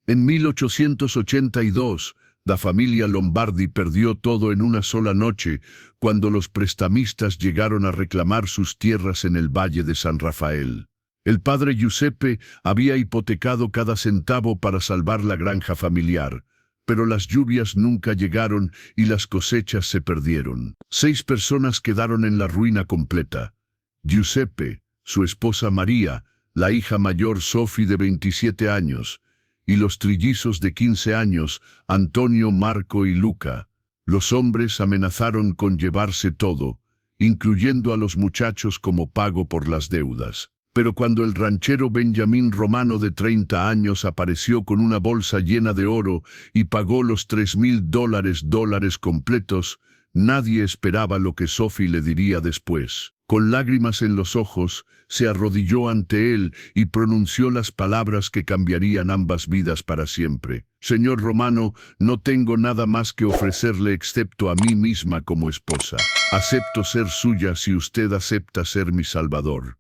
En 1882, la familia Lombardi perdió todo en una sola noche cuando los prestamistas llegaron a reclamar sus tierras en el Valle de San Rafael. El padre Giuseppe había hipotecado cada centavo para salvar la granja familiar, pero las lluvias nunca llegaron y las cosechas se perdieron. 6 personas quedaron en la ruina completa. Giuseppe, su esposa María, la hija mayor Sophie de 27 años, y los trillizos de 15 años, Antonio, Marco y Luca. Los hombres amenazaron con llevarse todo, incluyendo a los muchachos como pago por las deudas. Pero cuando el ranchero Benjamín Romano de 30 años apareció con una bolsa llena de oro y pagó los $3,000 completos, nadie esperaba lo que Sophie le diría después. Con lágrimas en los ojos, se arrodilló ante él y pronunció las palabras que cambiarían ambas vidas para siempre. Señor Romano, no tengo nada más que ofrecerle excepto a mí misma como esposa. Acepto ser suya si usted acepta ser mi salvador.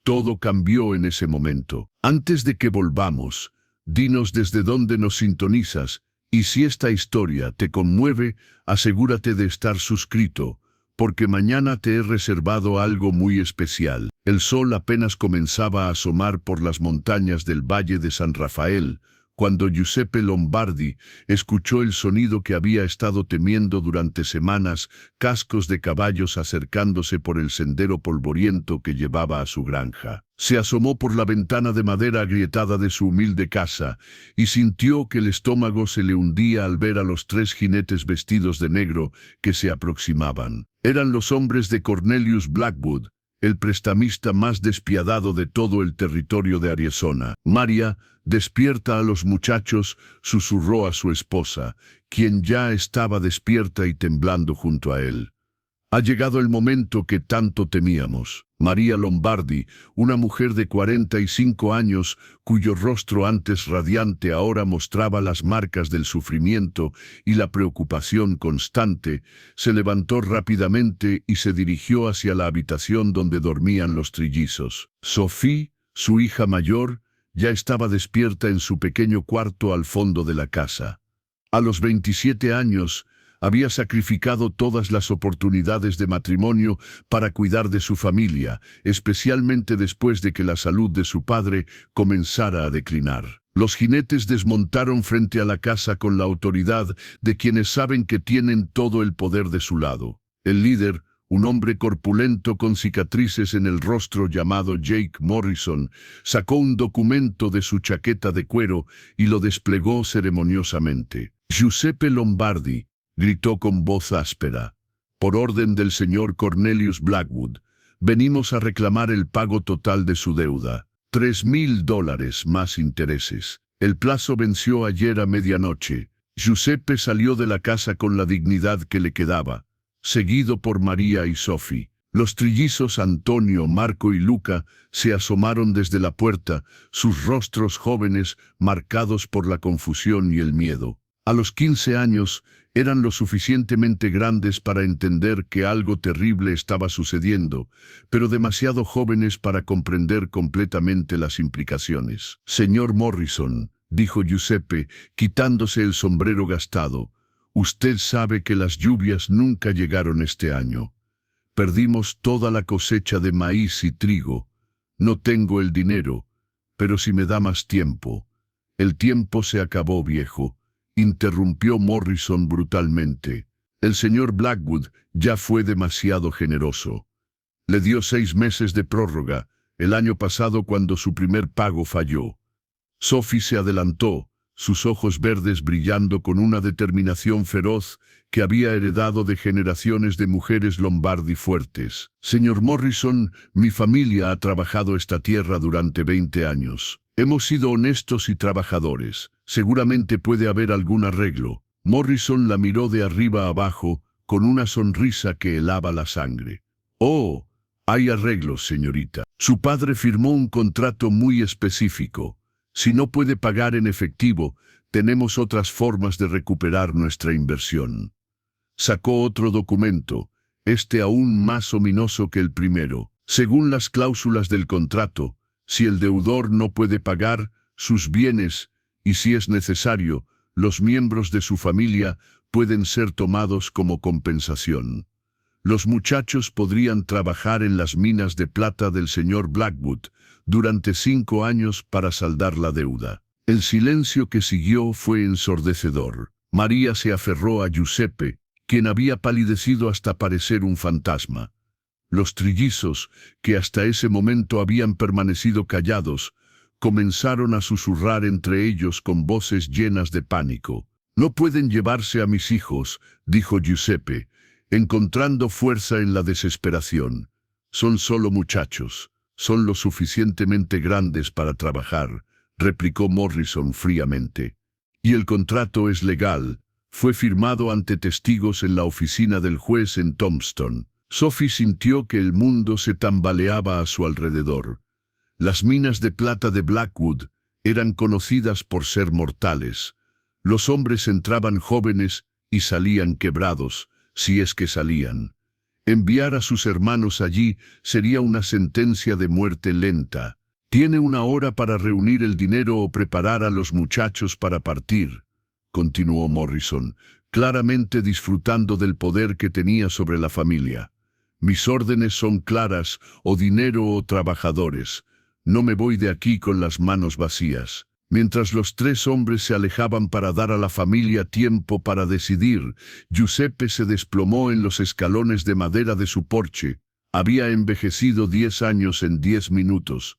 Todo cambió en ese momento. Antes de que volvamos, dinos desde dónde nos sintonizas, y si esta historia te conmueve, asegúrate de estar suscrito, porque mañana te he reservado algo muy especial. El sol apenas comenzaba a asomar por las montañas del Valle de San Rafael, cuando Giuseppe Lombardi escuchó el sonido que había estado temiendo durante semanas, cascos de caballos acercándose por el sendero polvoriento que llevaba a su granja. Se asomó por la ventana de madera agrietada de su humilde casa y sintió que el estómago se le hundía al ver a los 3 jinetes vestidos de negro que se aproximaban. Eran los hombres de Cornelius Blackwood, el prestamista más despiadado de todo el territorio de Arizona. María, despierta a los muchachos, susurró a su esposa, quien ya estaba despierta y temblando junto a él. Ha llegado el momento que tanto temíamos. María Lombardi, una mujer de 45 años, cuyo rostro antes radiante ahora mostraba las marcas del sufrimiento y la preocupación constante, se levantó rápidamente y se dirigió hacia la habitación donde dormían los trillizos. Sophie, su hija mayor, ya estaba despierta en su pequeño cuarto al fondo de la casa. A los 27 años, había sacrificado todas las oportunidades de matrimonio para cuidar de su familia, especialmente después de que la salud de su padre comenzara a declinar. Los jinetes desmontaron frente a la casa con la autoridad de quienes saben que tienen todo el poder de su lado. El líder, un hombre corpulento con cicatrices en el rostro llamado Jake Morrison, sacó un documento de su chaqueta de cuero y lo desplegó ceremoniosamente. Giuseppe Lombardi, gritó con voz áspera, por orden del señor Cornelius Blackwood, venimos a reclamar el pago total de su deuda, $3,000 más intereses. El plazo venció ayer a medianoche. Giuseppe salió de la casa con la dignidad que le quedaba, seguido por María y Sophie. Los trillizos Antonio, Marco y Luca se asomaron desde la puerta, sus rostros jóvenes marcados por la confusión y el miedo. A los 15 años, eran lo suficientemente grandes para entender que algo terrible estaba sucediendo, pero demasiado jóvenes para comprender completamente las implicaciones. Señor Morrison, dijo Giuseppe, quitándose el sombrero gastado, usted sabe que las lluvias nunca llegaron este año. Perdimos toda la cosecha de maíz y trigo. No tengo el dinero, pero si me da más tiempo. El tiempo se acabó, viejo, interrumpió Morrison brutalmente. El señor Blackwood ya fue demasiado generoso. Le dio 6 meses de prórroga, el año pasado cuando su primer pago falló. Sophie se adelantó, sus ojos verdes brillando con una determinación feroz que había heredado de generaciones de mujeres Lombardi fuertes. Señor Morrison, mi familia ha trabajado esta tierra durante 20 años. Hemos sido honestos y trabajadores. Seguramente puede haber algún arreglo. Morrison la miró de arriba a abajo, con una sonrisa que helaba la sangre. Oh, hay arreglos, señorita. Su padre firmó un contrato muy específico. Si no puede pagar en efectivo, tenemos otras formas de recuperar nuestra inversión. Sacó otro documento, este aún más ominoso que el primero. Según las cláusulas del contrato, si el deudor no puede pagar, sus bienes, y si es necesario, los miembros de su familia pueden ser tomados como compensación. Los muchachos podrían trabajar en las minas de plata del señor Blackwood durante 5 años para saldar la deuda. El silencio que siguió fue ensordecedor. María se aferró a Giuseppe, quien había palidecido hasta parecer un fantasma. Los trillizos, que hasta ese momento habían permanecido callados, comenzaron a susurrar entre ellos con voces llenas de pánico. «No pueden llevarse a mis hijos», dijo Giuseppe, encontrando fuerza en la desesperación. «Son solo muchachos, son lo suficientemente grandes para trabajar», replicó Morrison fríamente. «Y el contrato es legal, fue firmado ante testigos en la oficina del juez en Tombstone». Sophie sintió que el mundo se tambaleaba a su alrededor. Las minas de plata de Blackwood eran conocidas por ser mortales. Los hombres entraban jóvenes y salían quebrados, si es que salían. Enviar a sus hermanos allí sería una sentencia de muerte lenta. «Tiene 1 hora para reunir el dinero o preparar a los muchachos para partir», continuó Morrison, claramente disfrutando del poder que tenía sobre la familia. «Mis órdenes son claras, o dinero o trabajadores. No me voy de aquí con las manos vacías». Mientras los 3 hombres se alejaban para dar a la familia tiempo para decidir, Giuseppe se desplomó en los escalones de madera de su porche. Había envejecido 10 años en 10 minutos.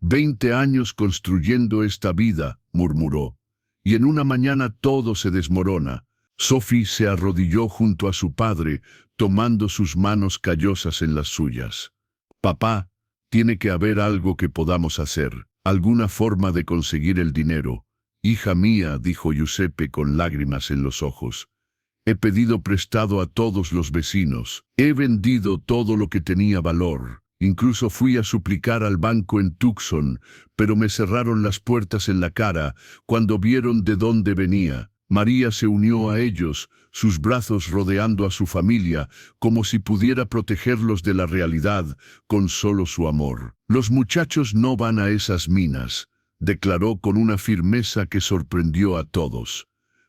20 años construyendo esta vida, murmuró. Y en una mañana todo se desmorona. Sophie se arrodilló junto a su padre, tomando sus manos callosas en las suyas. «Papá, tiene que haber algo que podamos hacer. Alguna forma de conseguir el dinero». «Hija mía», dijo Giuseppe con lágrimas en los ojos. «He pedido prestado a todos los vecinos. He vendido todo lo que tenía valor. Incluso fui a suplicar al banco en Tucson, pero me cerraron las puertas en la cara cuando vieron de dónde venía». María se unió a ellos, sus brazos rodeando a su familia, como si pudiera protegerlos de la realidad con solo su amor. «Los muchachos no van a esas minas», declaró con una firmeza que sorprendió a todos.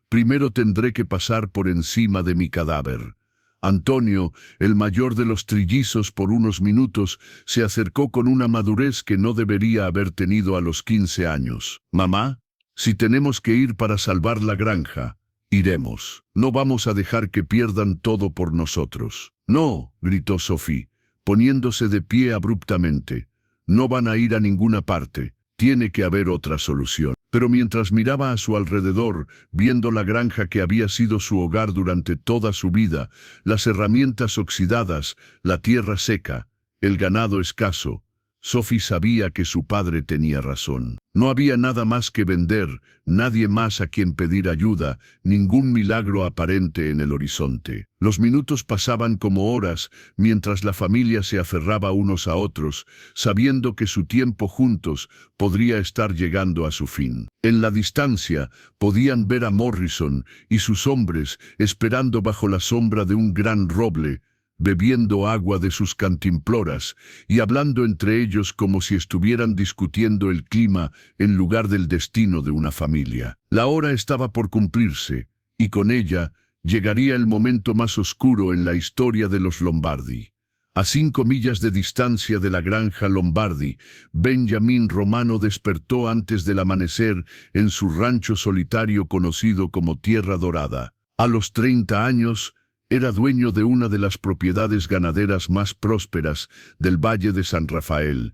«Primero tendré que pasar por encima de mi cadáver». Antonio, el mayor de los trillizos, por unos minutos, se acercó con una madurez que no debería haber tenido a los 15 años. «Mamá, si tenemos que ir para salvar la granja, iremos. No vamos a dejar que pierdan todo por nosotros». «No», gritó Sophie, poniéndose de pie abruptamente. «No van a ir a ninguna parte. Tiene que haber otra solución». Pero mientras miraba a su alrededor, viendo la granja que había sido su hogar durante toda su vida, las herramientas oxidadas, la tierra seca, el ganado escaso, Sophie sabía que su padre tenía razón. No había nada más que vender, nadie más a quien pedir ayuda, ningún milagro aparente en el horizonte. Los minutos pasaban como horas, mientras la familia se aferraba unos a otros, sabiendo que su tiempo juntos podría estar llegando a su fin. En la distancia, podían ver a Morrison y sus hombres esperando bajo la sombra de un gran roble, bebiendo agua de sus cantimploras y hablando entre ellos como si estuvieran discutiendo el clima en lugar del destino de una familia. La hora estaba por cumplirse, y con ella llegaría el momento más oscuro en la historia de los Lombardi. A 5 millas de distancia de la granja Lombardi, Benjamin Romano despertó antes del amanecer en su rancho solitario conocido como Tierra Dorada. A los 30 años, era dueño de una de las propiedades ganaderas más prósperas del Valle de San Rafael,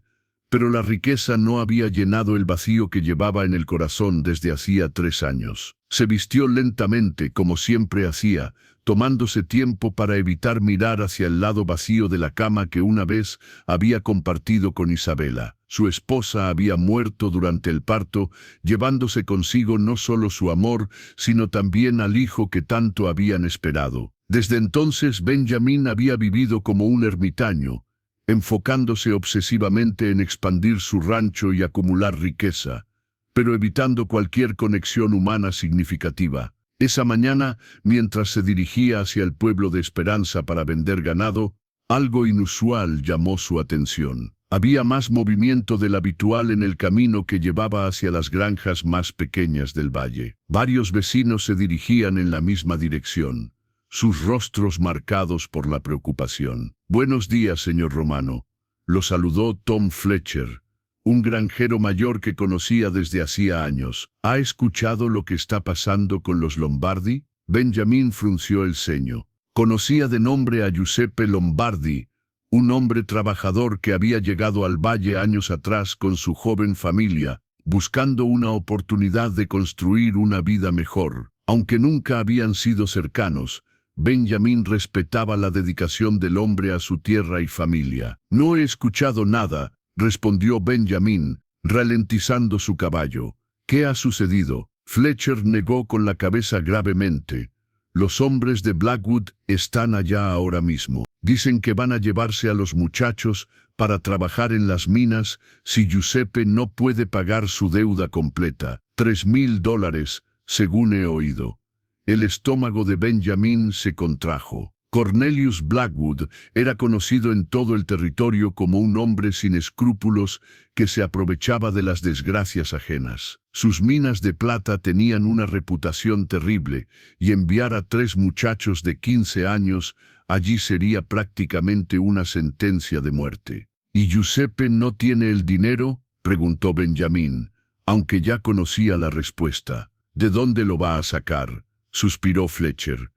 pero la riqueza no había llenado el vacío que llevaba en el corazón desde hacía 3 años. Se vistió lentamente, como siempre hacía, tomándose tiempo para evitar mirar hacia el lado vacío de la cama que una vez había compartido con Isabela. Su esposa había muerto durante el parto, llevándose consigo no solo su amor, sino también al hijo que tanto habían esperado. Desde entonces Benjamin había vivido como un ermitaño, enfocándose obsesivamente en expandir su rancho y acumular riqueza, pero evitando cualquier conexión humana significativa. Esa mañana, mientras se dirigía hacia el pueblo de Esperanza para vender ganado, Algo inusual llamó su atención. Había más movimiento del habitual en el camino que llevaba hacia las granjas más pequeñas del valle. Varios vecinos se dirigían en la misma dirección, sus rostros marcados por la preocupación. «Buenos días, señor Romano», lo saludó Tom Fletcher, un granjero mayor que conocía desde hacía años. «¿Ha escuchado lo que está pasando con los Lombardi?» Benjamin frunció el ceño. Conocía de nombre a Giuseppe Lombardi, un hombre trabajador que había llegado al valle años atrás con su joven familia, buscando una oportunidad de construir una vida mejor. Aunque nunca habían sido cercanos, Benjamin respetaba la dedicación del hombre a su tierra y familia. «No he escuchado nada», respondió Benjamin, ralentizando su caballo. «¿Qué ha sucedido?» Fletcher negó con la cabeza gravemente. «Los hombres de Blackwood están allá ahora mismo. Dicen que van a llevarse a los muchachos para trabajar en las minas si Giuseppe no puede pagar su deuda completa. $3,000, según he oído». El estómago de Benjamin se contrajo. Cornelius Blackwood era conocido en todo el territorio como un hombre sin escrúpulos que se aprovechaba de las desgracias ajenas. Sus minas de plata tenían una reputación terrible, y enviar a 3 muchachos de 15 años allí sería prácticamente una sentencia de muerte. «¿Y Giuseppe no tiene el dinero?», preguntó Benjamin, aunque ya conocía la respuesta. «¿De dónde lo va a sacar?», suspiró Fletcher.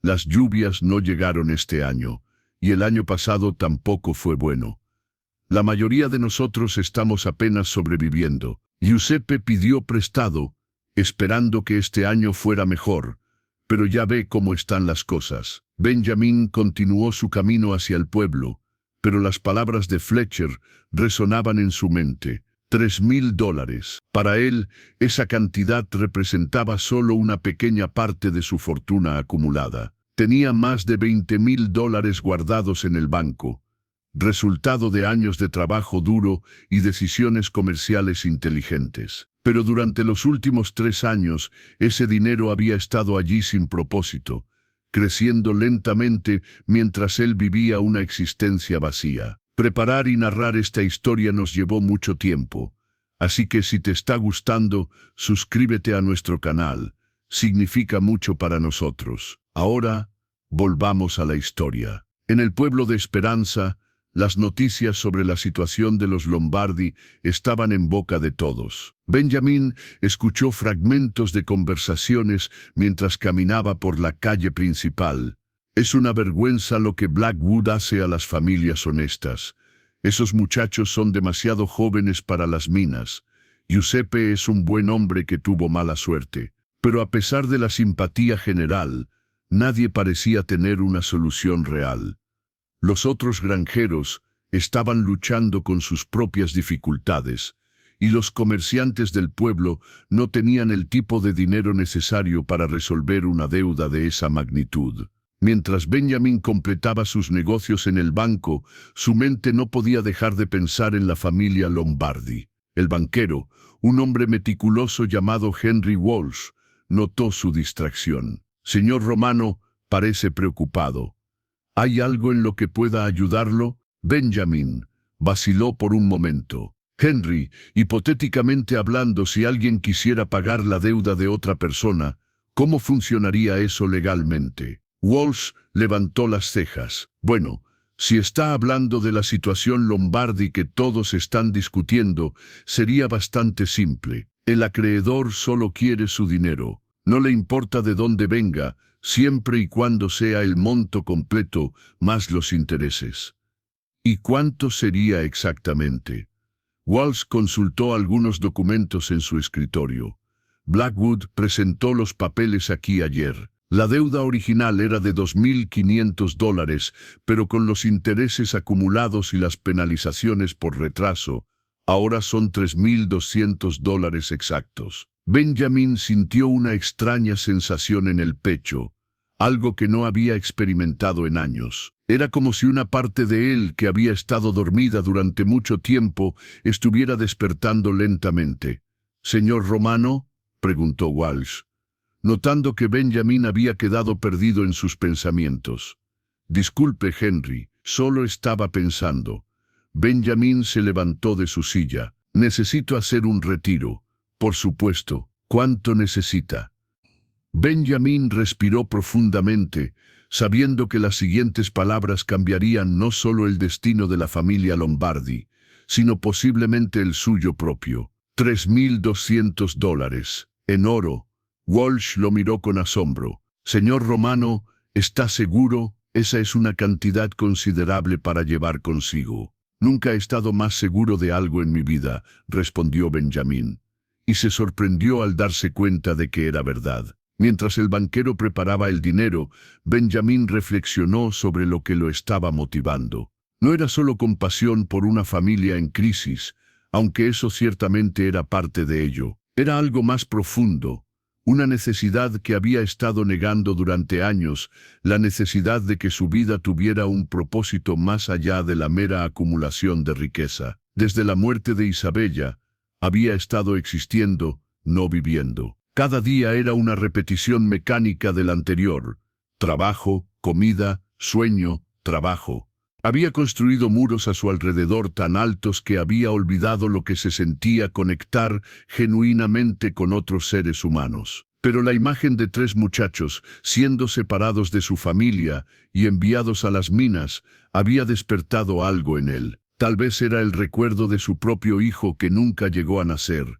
«Las lluvias no llegaron este año, y el año pasado tampoco fue bueno. La mayoría de nosotros estamos apenas sobreviviendo. Giuseppe pidió prestado, esperando que este año fuera mejor, pero ya ve cómo están las cosas». Benjamin continuó su camino hacia el pueblo, pero las palabras de Fletcher resonaban en su mente. $3,000. Para él, esa cantidad representaba solo una pequeña parte de su fortuna acumulada. Tenía más de $20,000 guardados en el banco, resultado de años de trabajo duro y decisiones comerciales inteligentes. Pero durante los últimos 3 años, ese dinero había estado allí sin propósito, creciendo lentamente mientras él vivía una existencia vacía. Preparar y narrar esta historia nos llevó mucho tiempo, así que si te está gustando, suscríbete a nuestro canal. Significa mucho para nosotros. Ahora, volvamos a la historia. En el pueblo de Esperanza, las noticias sobre la situación de los Lombardi estaban en boca de todos. Benjamin escuchó fragmentos de conversaciones mientras caminaba por la calle principal. «Es una vergüenza lo que Blackwood hace a las familias honestas. Esos muchachos son demasiado jóvenes para las minas. Giuseppe es un buen hombre que tuvo mala suerte». Pero a pesar de la simpatía general, nadie parecía tener una solución real. Los otros granjeros estaban luchando con sus propias dificultades, y los comerciantes del pueblo no tenían el tipo de dinero necesario para resolver una deuda de esa magnitud. Mientras Benjamin completaba sus negocios en el banco, su mente no podía dejar de pensar en la familia Lombardi. El banquero, un hombre meticuloso llamado Henry Walsh, notó su distracción. «Señor Romano, parece preocupado. ¿Hay algo en lo que pueda ayudarlo?» Benjamin vaciló por un momento. «Henry, hipotéticamente hablando, si alguien quisiera pagar la deuda de otra persona, ¿cómo funcionaría eso legalmente?» Walsh levantó las cejas. «Bueno, si está hablando de la situación Lombardi que todos están discutiendo, sería bastante simple. El acreedor solo quiere su dinero. No le importa de dónde venga, siempre y cuando sea el monto completo más los intereses». «¿Y cuánto sería exactamente?» Walsh consultó algunos documentos en su escritorio. «Blackwood presentó los papeles aquí ayer. La deuda original era de $2,500, pero con los intereses acumulados y las penalizaciones por retraso, ahora son $3,200 exactos». Benjamin sintió una extraña sensación en el pecho, algo que no había experimentado en años. Era como si una parte de él que había estado dormida durante mucho tiempo estuviera despertando lentamente. «¿Señor Romano?», preguntó Walsh, notando que Benjamin había quedado perdido en sus pensamientos. «Disculpe, Henry, Solo estaba pensando. Benjamín se levantó de su silla. Necesito hacer un retiro. Por supuesto. ¿Cuánto necesita? Benjamín respiró profundamente, sabiendo que las siguientes palabras cambiarían no solo el destino de la familia Lombardi, sino posiblemente el suyo propio. $3,200 en oro. Walsh lo miró con asombro. Señor Romano, ¿está seguro? Esa es una cantidad considerable para llevar consigo. Nunca he estado más seguro de algo en mi vida, respondió Benjamín, y se sorprendió al darse cuenta de que era verdad. Mientras el banquero preparaba el dinero, Benjamín reflexionó sobre lo que lo estaba motivando. No era solo compasión por una familia en crisis, aunque eso ciertamente era parte de ello. Era algo más profundo, una necesidad que había estado negando durante años, la necesidad de que su vida tuviera un propósito más allá de la mera acumulación de riqueza. Desde la muerte de Isabella, había estado existiendo, no viviendo. Cada día era una repetición mecánica del anterior. Trabajo, comida, sueño, trabajo. Había construido muros a su alrededor tan altos que había olvidado lo que se sentía conectar genuinamente con otros seres humanos. Pero la imagen de 3 muchachos, siendo separados de su familia y enviados a las minas, había despertado algo en él. Tal vez era el recuerdo de su propio hijo que nunca llegó a nacer.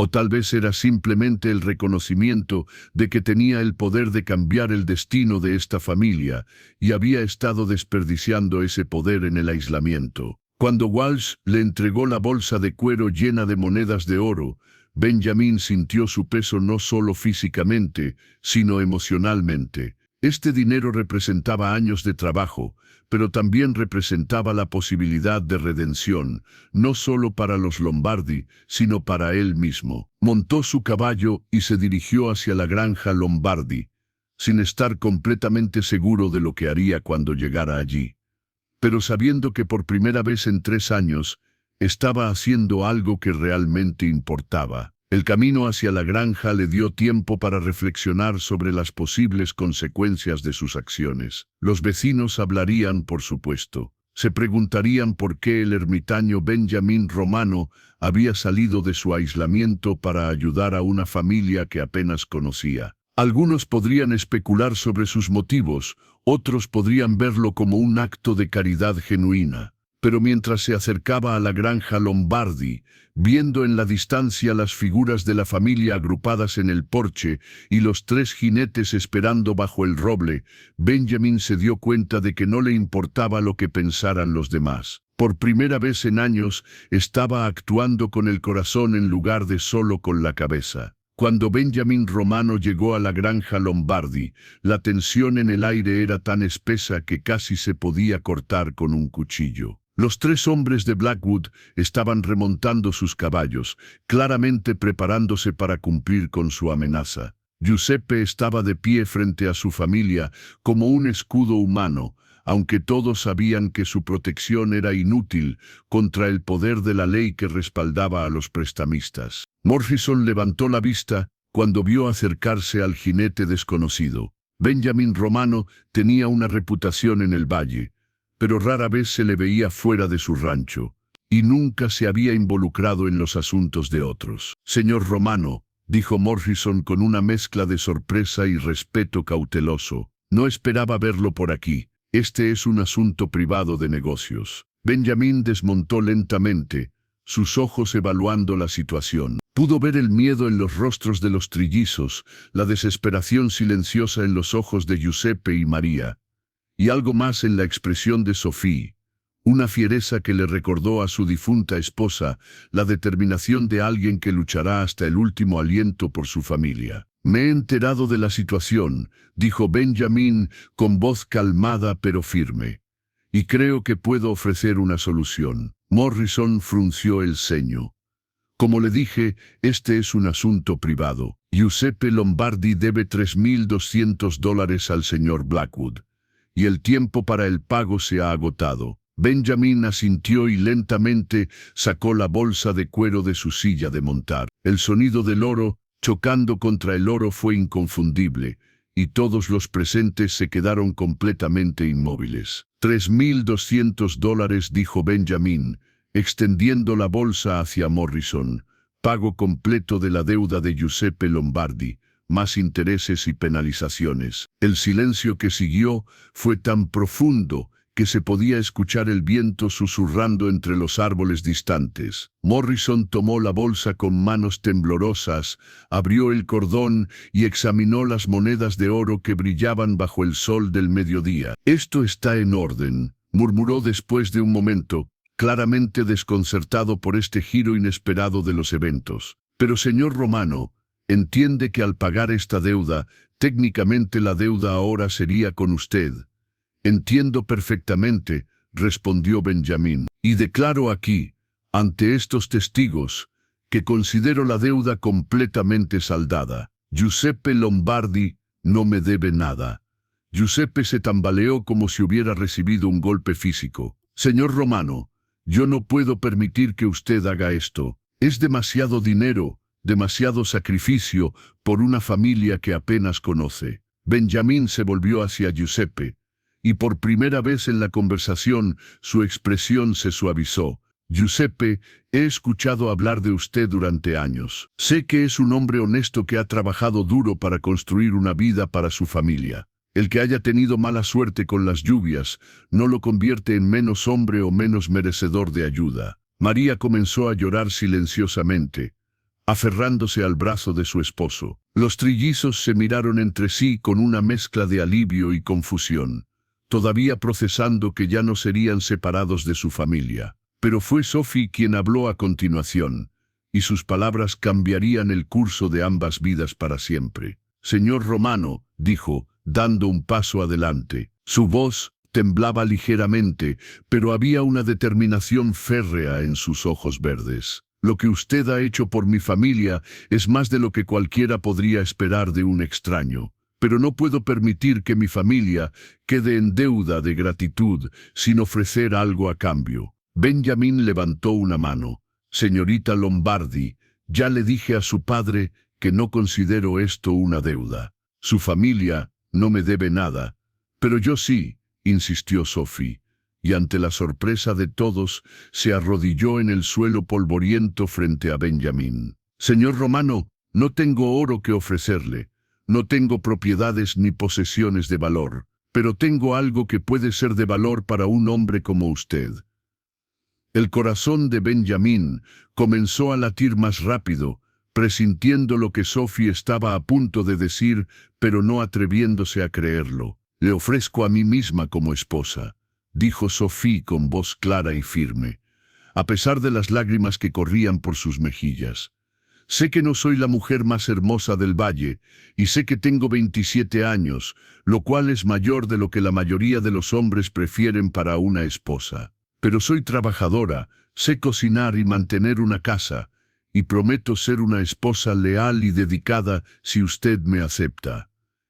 O tal vez era simplemente el reconocimiento de que tenía el poder de cambiar el destino de esta familia, y había estado desperdiciando ese poder en el aislamiento. Cuando Walsh le entregó la bolsa de cuero llena de monedas de oro, Benjamín sintió su peso no solo físicamente, sino emocionalmente. Este dinero representaba años de trabajo, pero también representaba la posibilidad de redención, no solo para los Lombardi, sino para él mismo. Montó su caballo y se dirigió hacia la granja Lombardi, sin estar completamente seguro de lo que haría cuando llegara allí. Pero sabiendo que por primera vez en 3 años, estaba haciendo algo que realmente importaba. El camino hacia la granja le dio tiempo para reflexionar sobre las posibles consecuencias de sus acciones. Los vecinos hablarían, por supuesto. Se preguntarían por qué el ermitaño Benjamín Romano había salido de su aislamiento para ayudar a una familia que apenas conocía. Algunos podrían especular sobre sus motivos, otros podrían verlo como un acto de caridad genuina. Pero mientras se acercaba a la granja Lombardi, viendo en la distancia las figuras de la familia agrupadas en el porche y los 3 jinetes esperando bajo el roble, Benjamín se dio cuenta de que no le importaba lo que pensaran los demás. Por primera vez en años, estaba actuando con el corazón en lugar de solo con la cabeza. Cuando Benjamín Romano llegó a la granja Lombardi, la tensión en el aire era tan espesa que casi se podía cortar con un cuchillo. Los 3 hombres de Blackwood estaban remontando sus caballos, claramente preparándose para cumplir con su amenaza. Giuseppe estaba de pie frente a su familia como un escudo humano, aunque todos sabían que su protección era inútil contra el poder de la ley que respaldaba a los prestamistas. Morrison levantó la vista cuando vio acercarse al jinete desconocido. Benjamín Romano tenía una reputación en el valle, pero rara vez se le veía fuera de su rancho, y nunca se había involucrado en los asuntos de otros. «Señor Romano», dijo Morrison con una mezcla de sorpresa y respeto cauteloso, «no esperaba verlo por aquí. Este es un asunto privado de negocios». Benjamín desmontó lentamente, sus ojos evaluando la situación. Pudo ver el miedo en los rostros de los trillizos, la desesperación silenciosa en los ojos de Giuseppe y María, y algo más en la expresión de Sophie, una fiereza que le recordó a su difunta esposa, la determinación de alguien que luchará hasta el último aliento por su familia. «Me he enterado de la situación», dijo Benjamín con voz calmada pero firme, «y creo que puedo ofrecer una solución». Morrison frunció el ceño. «Como le dije, este es un asunto privado. Giuseppe Lombardi debe $3,200 al señor Blackwood, y el tiempo para el pago se ha agotado». Benjamín asintió y lentamente sacó la bolsa de cuero de su silla de montar. El sonido del oro chocando contra el oro fue inconfundible, y todos los presentes se quedaron completamente inmóviles. $3.200, dijo Benjamin, extendiendo la bolsa hacia Morrison. Pago completo de la deuda de Giuseppe Lombardi, más intereses y penalizaciones. El silencio que siguió fue tan profundo que se podía escuchar el viento susurrando entre los árboles distantes. Morrison tomó la bolsa con manos temblorosas, abrió el cordón y examinó las monedas de oro que brillaban bajo el sol del mediodía. «Esto está en orden», murmuró después de un momento, claramente desconcertado por este giro inesperado de los eventos. «Pero, señor Romano, entiende que al pagar esta deuda, técnicamente la deuda ahora sería con usted». «Entiendo perfectamente», respondió Benjamin, «y declaro aquí, ante estos testigos, que considero la deuda completamente saldada. Giuseppe Lombardi no me debe nada». Giuseppe se tambaleó como si hubiera recibido un golpe físico. «Señor Romano, yo no puedo permitir que usted haga esto. Es demasiado dinero, demasiado sacrificio por una familia que apenas conoce». Benjamin se volvió hacia Giuseppe, y por primera vez en la conversación su expresión se suavizó. «Giuseppe, he escuchado hablar de usted durante años. Sé que es un hombre honesto que ha trabajado duro para construir una vida para su familia. El que haya tenido mala suerte con las lluvias no lo convierte en menos hombre o menos merecedor de ayuda». María comenzó a llorar silenciosamente, aferrándose al brazo de su esposo. Los trillizos se miraron entre sí con una mezcla de alivio y confusión, todavía procesando que ya no serían separados de su familia. Pero fue Sophie quien habló a continuación, y sus palabras cambiarían el curso de ambas vidas para siempre. «Señor Romano», dijo, dando un paso adelante. Su voz temblaba ligeramente, pero había una determinación férrea en sus ojos verdes. «Lo que usted ha hecho por mi familia es más de lo que cualquiera podría esperar de un extraño. Pero no puedo permitir que mi familia quede en deuda de gratitud sin ofrecer algo a cambio». Benjamin levantó una mano. «Señorita Lombardi, ya le dije a su padre que no considero esto una deuda. Su familia no me debe nada, pero yo sí», insistió Sophie, y ante la sorpresa de todos se arrodilló en el suelo polvoriento frente a Benjamin. «Señor Romano, no tengo oro que ofrecerle. No tengo propiedades ni posesiones de valor, pero tengo algo que puede ser de valor para un hombre como usted». El corazón de Benjamin comenzó a latir más rápido, presintiendo lo que Sophie estaba a punto de decir, pero no atreviéndose a creerlo. «Le ofrezco a mí misma como esposa», dijo Sophie con voz clara y firme, a pesar de las lágrimas que corrían por sus mejillas. «Sé que no soy la mujer más hermosa del valle, y sé que tengo 27 años, lo cual es mayor de lo que la mayoría de los hombres prefieren para una esposa. Pero soy trabajadora, sé cocinar y mantener una casa, y prometo ser una esposa leal y dedicada si usted me acepta».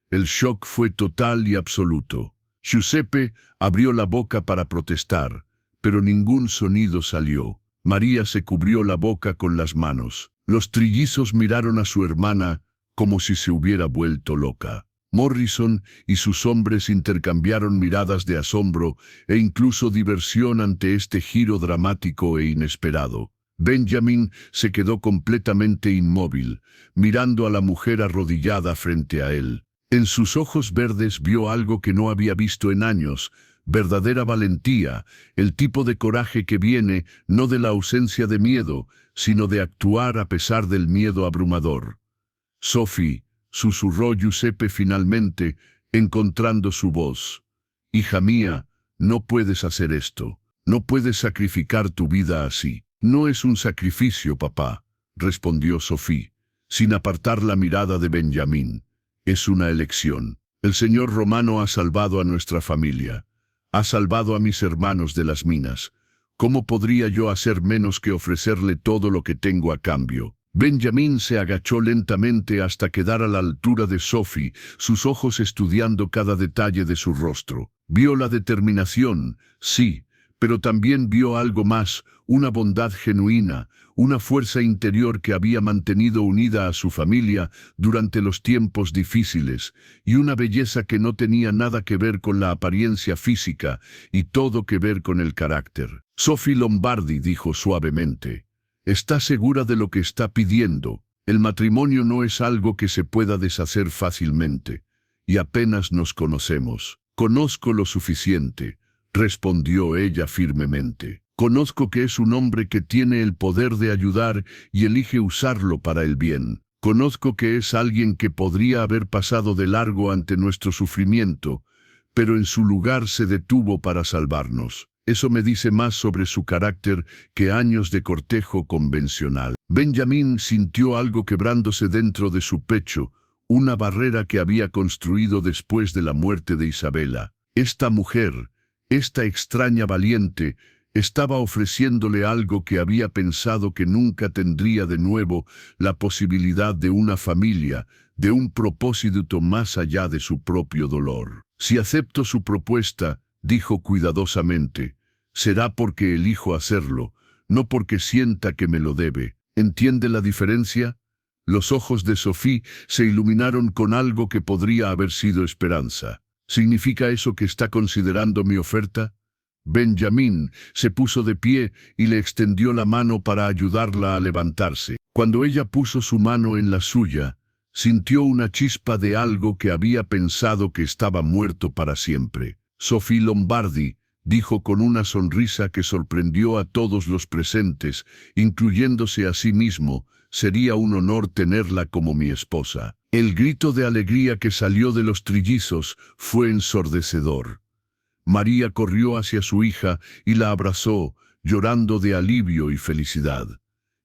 El shock fue total y absoluto. Giuseppe abrió la boca para protestar, pero ningún sonido salió. María se cubrió la boca con las manos. Los trillizos miraron a su hermana como si se hubiera vuelto loca. Morrison y sus hombres intercambiaron miradas de asombro e incluso diversión ante este giro dramático e inesperado. Benjamin se quedó completamente inmóvil, mirando a la mujer arrodillada frente a él. En sus ojos verdes vio algo que no había visto en años: verdadera valentía, el tipo de coraje que viene no de la ausencia de miedo, sino de actuar a pesar del miedo abrumador. «Sophie», susurró Giuseppe finalmente, encontrando su voz. «Hija mía, no puedes hacer esto. No puedes sacrificar tu vida así». «No es un sacrificio, papá», respondió Sophie, sin apartar la mirada de Benjamin. «Es una elección. El señor Romano ha salvado a nuestra familia. Ha salvado a mis hermanos de las minas. ¿Cómo podría yo hacer menos que ofrecerle todo lo que tengo a cambio?» Benjamin se agachó lentamente hasta quedar a la altura de Sophie, sus ojos estudiando cada detalle de su rostro. Vio la determinación, sí, pero también vio algo más, una bondad genuina, una fuerza interior que había mantenido unida a su familia durante los tiempos difíciles, y una belleza que no tenía nada que ver con la apariencia física y todo que ver con el carácter. Sophie Lombardi dijo suavemente: «¿Está segura de lo que está pidiendo? El matrimonio no es algo que se pueda deshacer fácilmente, y apenas nos conocemos». «Conozco lo suficiente», respondió ella firmemente. «Conozco que es un hombre que tiene el poder de ayudar y elige usarlo para el bien. Conozco que es alguien que podría haber pasado de largo ante nuestro sufrimiento, pero en su lugar se detuvo para salvarnos. Eso me dice más sobre su carácter que años de cortejo convencional». Benjamín sintió algo quebrándose dentro de su pecho, una barrera que había construido después de la muerte de Isabela. Esta mujer, esta extraña valiente, estaba ofreciéndole algo que había pensado que nunca tendría de nuevo: la posibilidad de una familia, de un propósito más allá de su propio dolor. «Si acepto su propuesta», dijo cuidadosamente, «será porque elijo hacerlo, no porque sienta que me lo debe. ¿Entiende la diferencia?». Los ojos de Sophie se iluminaron con algo que podría haber sido esperanza. «¿Significa eso que está considerando mi oferta?». Benjamín se puso de pie y le extendió la mano para ayudarla a levantarse. Cuando ella puso su mano en la suya, sintió una chispa de algo que había pensado que estaba muerto para siempre. «Sophie Lombardi», dijo con una sonrisa que sorprendió a todos los presentes, incluyéndose a sí mismo, «sería un honor tenerla como mi esposa». El grito de alegría que salió de los trillizos fue ensordecedor. María corrió hacia su hija y la abrazó, llorando de alivio y felicidad.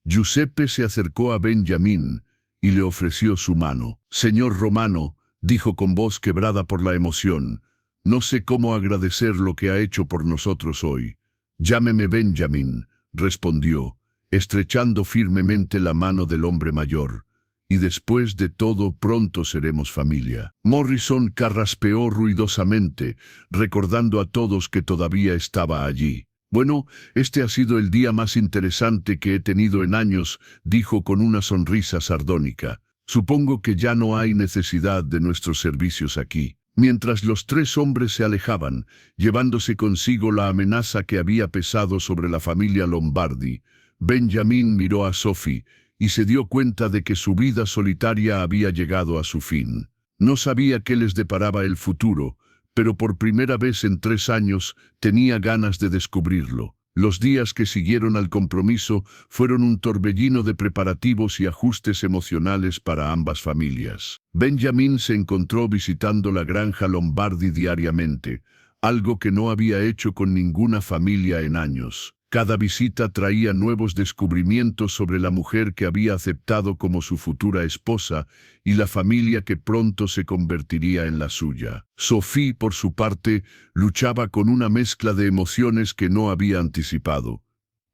Giuseppe se acercó a Benjamín y le ofreció su mano. «Señor Romano», dijo con voz quebrada por la emoción, «no sé cómo agradecer lo que ha hecho por nosotros hoy». «Llámeme Benjamín», respondió, estrechando firmemente la mano del hombre mayor. «Y después de todo pronto seremos familia». Morrison carraspeó ruidosamente, recordando a todos que todavía estaba allí. «Bueno, este ha sido el día más interesante que he tenido en años», dijo con una sonrisa sardónica. «Supongo que ya no hay necesidad de nuestros servicios aquí». Mientras los tres hombres se alejaban, llevándose consigo la amenaza que había pesado sobre la familia Lombardi, Benjamín miró a Sophie y se dio cuenta de que su vida solitaria había llegado a su fin. No sabía qué les deparaba el futuro, pero por primera vez en 3 años tenía ganas de descubrirlo. Los días que siguieron al compromiso fueron un torbellino de preparativos y ajustes emocionales para ambas familias. Benjamín se encontró visitando la granja Lombardi diariamente, algo que no había hecho con ninguna familia en años. Cada visita traía nuevos descubrimientos sobre la mujer que había aceptado como su futura esposa y la familia que pronto se convertiría en la suya. Sophie, por su parte, luchaba con una mezcla de emociones que no había anticipado.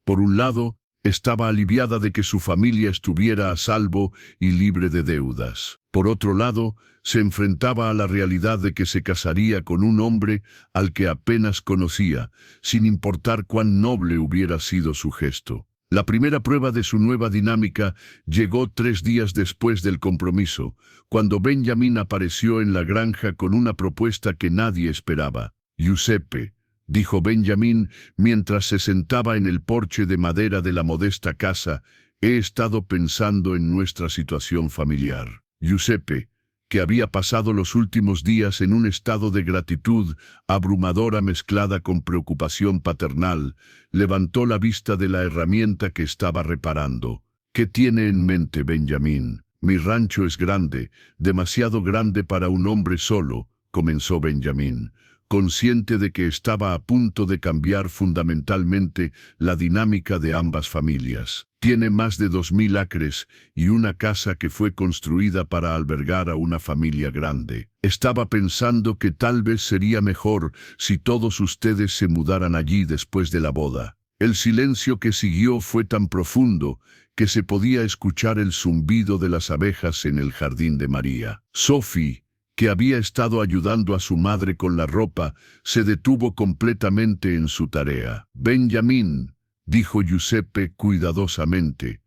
Por un lado, estaba aliviada de que su familia estuviera a salvo y libre de deudas. Por otro lado, se enfrentaba a la realidad de que se casaría con un hombre al que apenas conocía, sin importar cuán noble hubiera sido su gesto. La primera prueba de su nueva dinámica llegó 3 días después del compromiso, cuando Benjamín apareció en la granja con una propuesta que nadie esperaba. «Giuseppe», dijo Benjamín mientras se sentaba en el porche de madera de la modesta casa, «he estado pensando en nuestra situación familiar». Giuseppe, que había pasado los últimos días en un estado de gratitud abrumadora mezclada con preocupación paternal, levantó la vista de la herramienta que estaba reparando. «¿Qué tiene en mente, Benjamín?» «Mi rancho es grande, demasiado grande para un hombre solo», comenzó Benjamín, consciente de que estaba a punto de cambiar fundamentalmente la dinámica de ambas familias. «Tiene más de 2000 acres y una casa que fue construida para albergar a una familia grande. Estaba pensando que tal vez sería mejor si todos ustedes se mudaran allí después de la boda». El silencio que siguió fue tan profundo que se podía escuchar el zumbido de las abejas en el jardín de María. Sophie, que había estado ayudando a su madre con la ropa, se detuvo completamente en su tarea. «Benjamín», dijo Giuseppe cuidadosamente,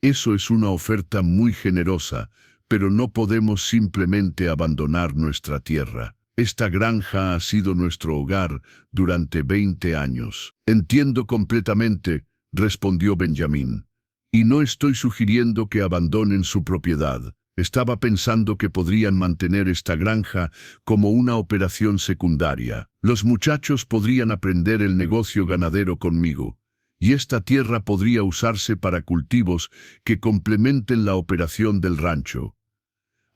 «eso es una oferta muy generosa, pero no podemos simplemente abandonar nuestra tierra. Esta granja ha sido nuestro hogar durante 20 años». «Entiendo completamente», respondió Benjamín, «y no estoy sugiriendo que abandonen su propiedad. Estaba pensando que podrían mantener esta granja como una operación secundaria. Los muchachos podrían aprender el negocio ganadero conmigo, y esta tierra podría usarse para cultivos que complementen la operación del rancho».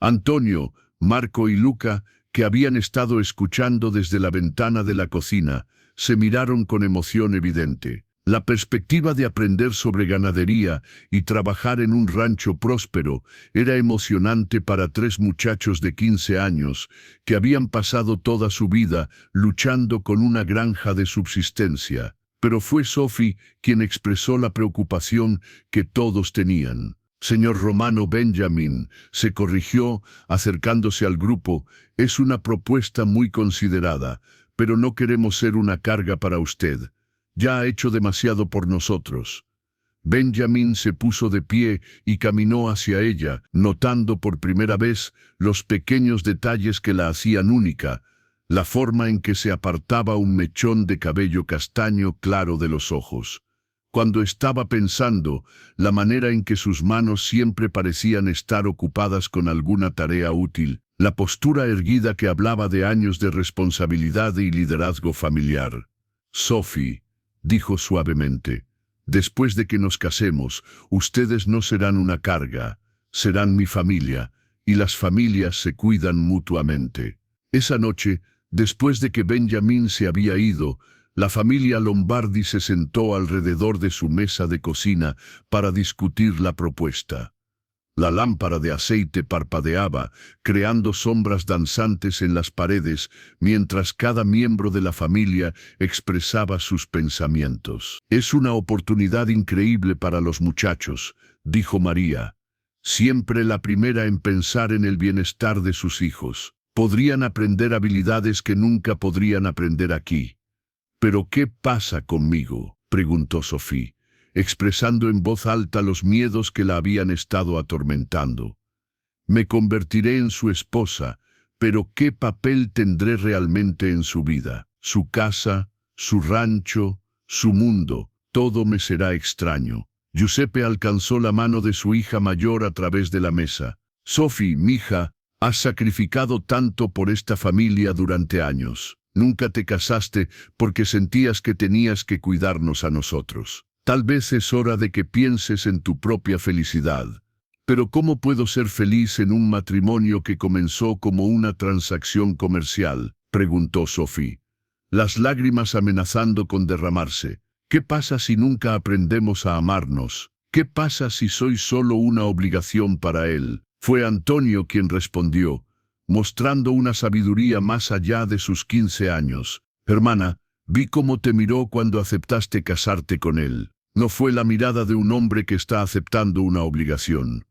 Antonio, Marco y Luca, que habían estado escuchando desde la ventana de la cocina, se miraron con emoción evidente. La perspectiva de aprender sobre ganadería y trabajar en un rancho próspero era emocionante para 3 muchachos de 15 años que habían pasado toda su vida luchando con una granja de subsistencia. Pero fue Sophie quien expresó la preocupación que todos tenían. «Señor Romano Benjamín», se corrigió, acercándose al grupo, «es una propuesta muy considerada, pero no queremos ser una carga para usted. Ya ha hecho demasiado por nosotros». Benjamín se puso de pie y caminó hacia ella, notando por primera vez los pequeños detalles que la hacían única, la forma en que se apartaba un mechón de cabello castaño claro de los ojos. Cuando estaba pensando, la manera en que sus manos siempre parecían estar ocupadas con alguna tarea útil, la postura erguida que hablaba de años de responsabilidad y liderazgo familiar. «Sophie», dijo suavemente, «después de que nos casemos, ustedes no serán una carga, serán mi familia, y las familias se cuidan mutuamente». Esa noche, después de que Benjamín se había ido, la familia Lombardi se sentó alrededor de su mesa de cocina para discutir la propuesta. La lámpara de aceite parpadeaba, creando sombras danzantes en las paredes, mientras cada miembro de la familia expresaba sus pensamientos. «Es una oportunidad increíble para los muchachos», dijo María. «Siempre la primera en pensar en el bienestar de sus hijos. Podrían aprender habilidades que nunca podrían aprender aquí». «¿Pero qué pasa conmigo?», preguntó Sophie, expresando en voz alta los miedos que la habían estado atormentando. «Me convertiré en su esposa, pero ¿qué papel tendré realmente en su vida? Su casa, su rancho, su mundo, todo me será extraño». Giuseppe alcanzó la mano de su hija mayor a través de la mesa. «Sophie, mija, has sacrificado tanto por esta familia durante años. Nunca te casaste porque sentías que tenías que cuidarnos a nosotros. Tal vez es hora de que pienses en tu propia felicidad». «¿Pero cómo puedo ser feliz en un matrimonio que comenzó como una transacción comercial?», preguntó Sophie, las lágrimas amenazando con derramarse. «¿Qué pasa si nunca aprendemos a amarnos? ¿Qué pasa si soy solo una obligación para él?». Fue Antonio quien respondió, mostrando una sabiduría más allá de sus 15 años. «Hermana, vi cómo te miró cuando aceptaste casarte con él. No fue la mirada de un hombre que está aceptando una obligación.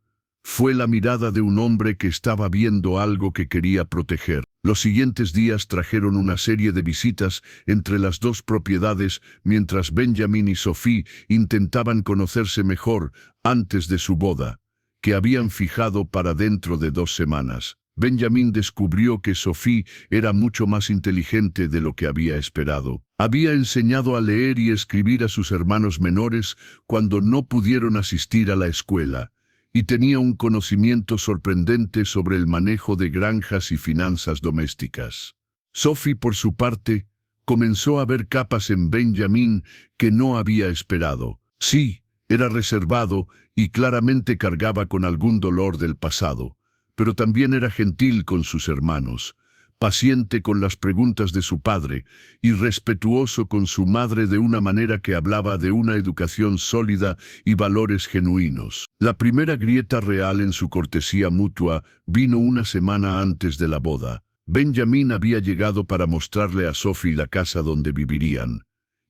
Fue la mirada de un hombre que estaba viendo algo que quería proteger». Los siguientes días trajeron una serie de visitas entre las dos propiedades mientras Benjamín y Sophie intentaban conocerse mejor antes de su boda, que habían fijado para dentro de 2 semanas. Benjamín descubrió que Sophie era mucho más inteligente de lo que había esperado. Había enseñado a leer y escribir a sus hermanos menores cuando no pudieron asistir a la escuela, y tenía un conocimiento sorprendente sobre el manejo de granjas y finanzas domésticas. Sophie, por su parte, comenzó a ver capas en Benjamín que no había esperado. Sí, era reservado y claramente cargaba con algún dolor del pasado, pero también era gentil con sus hermanos, paciente con las preguntas de su padre y respetuoso con su madre de una manera que hablaba de una educación sólida y valores genuinos. La primera grieta real en su cortesía mutua vino una semana antes de la boda. Benjamín había llegado para mostrarle a Sophie la casa donde vivirían,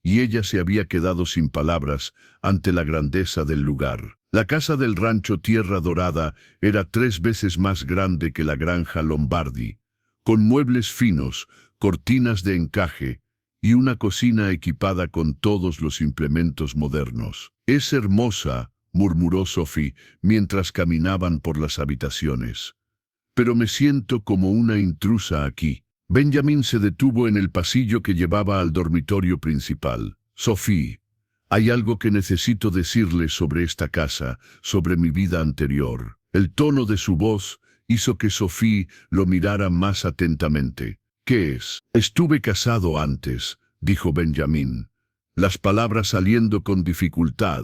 y ella se había quedado sin palabras ante la grandeza del lugar. La casa del rancho Tierra Dorada era 3 veces más grande que la granja Lombardi, con muebles finos, cortinas de encaje y una cocina equipada con todos los implementos modernos. «Es hermosa», murmuró Sophie mientras caminaban por las habitaciones. «Pero me siento como una intrusa aquí». Benjamin se detuvo en el pasillo que llevaba al dormitorio principal. «Sophie, hay algo que necesito decirle sobre esta casa, sobre mi vida anterior». El tono de su voz hizo que Sophie lo mirara más atentamente. «¿Qué es?» «Estuve casado antes», dijo Benjamin, las palabras saliendo con dificultad.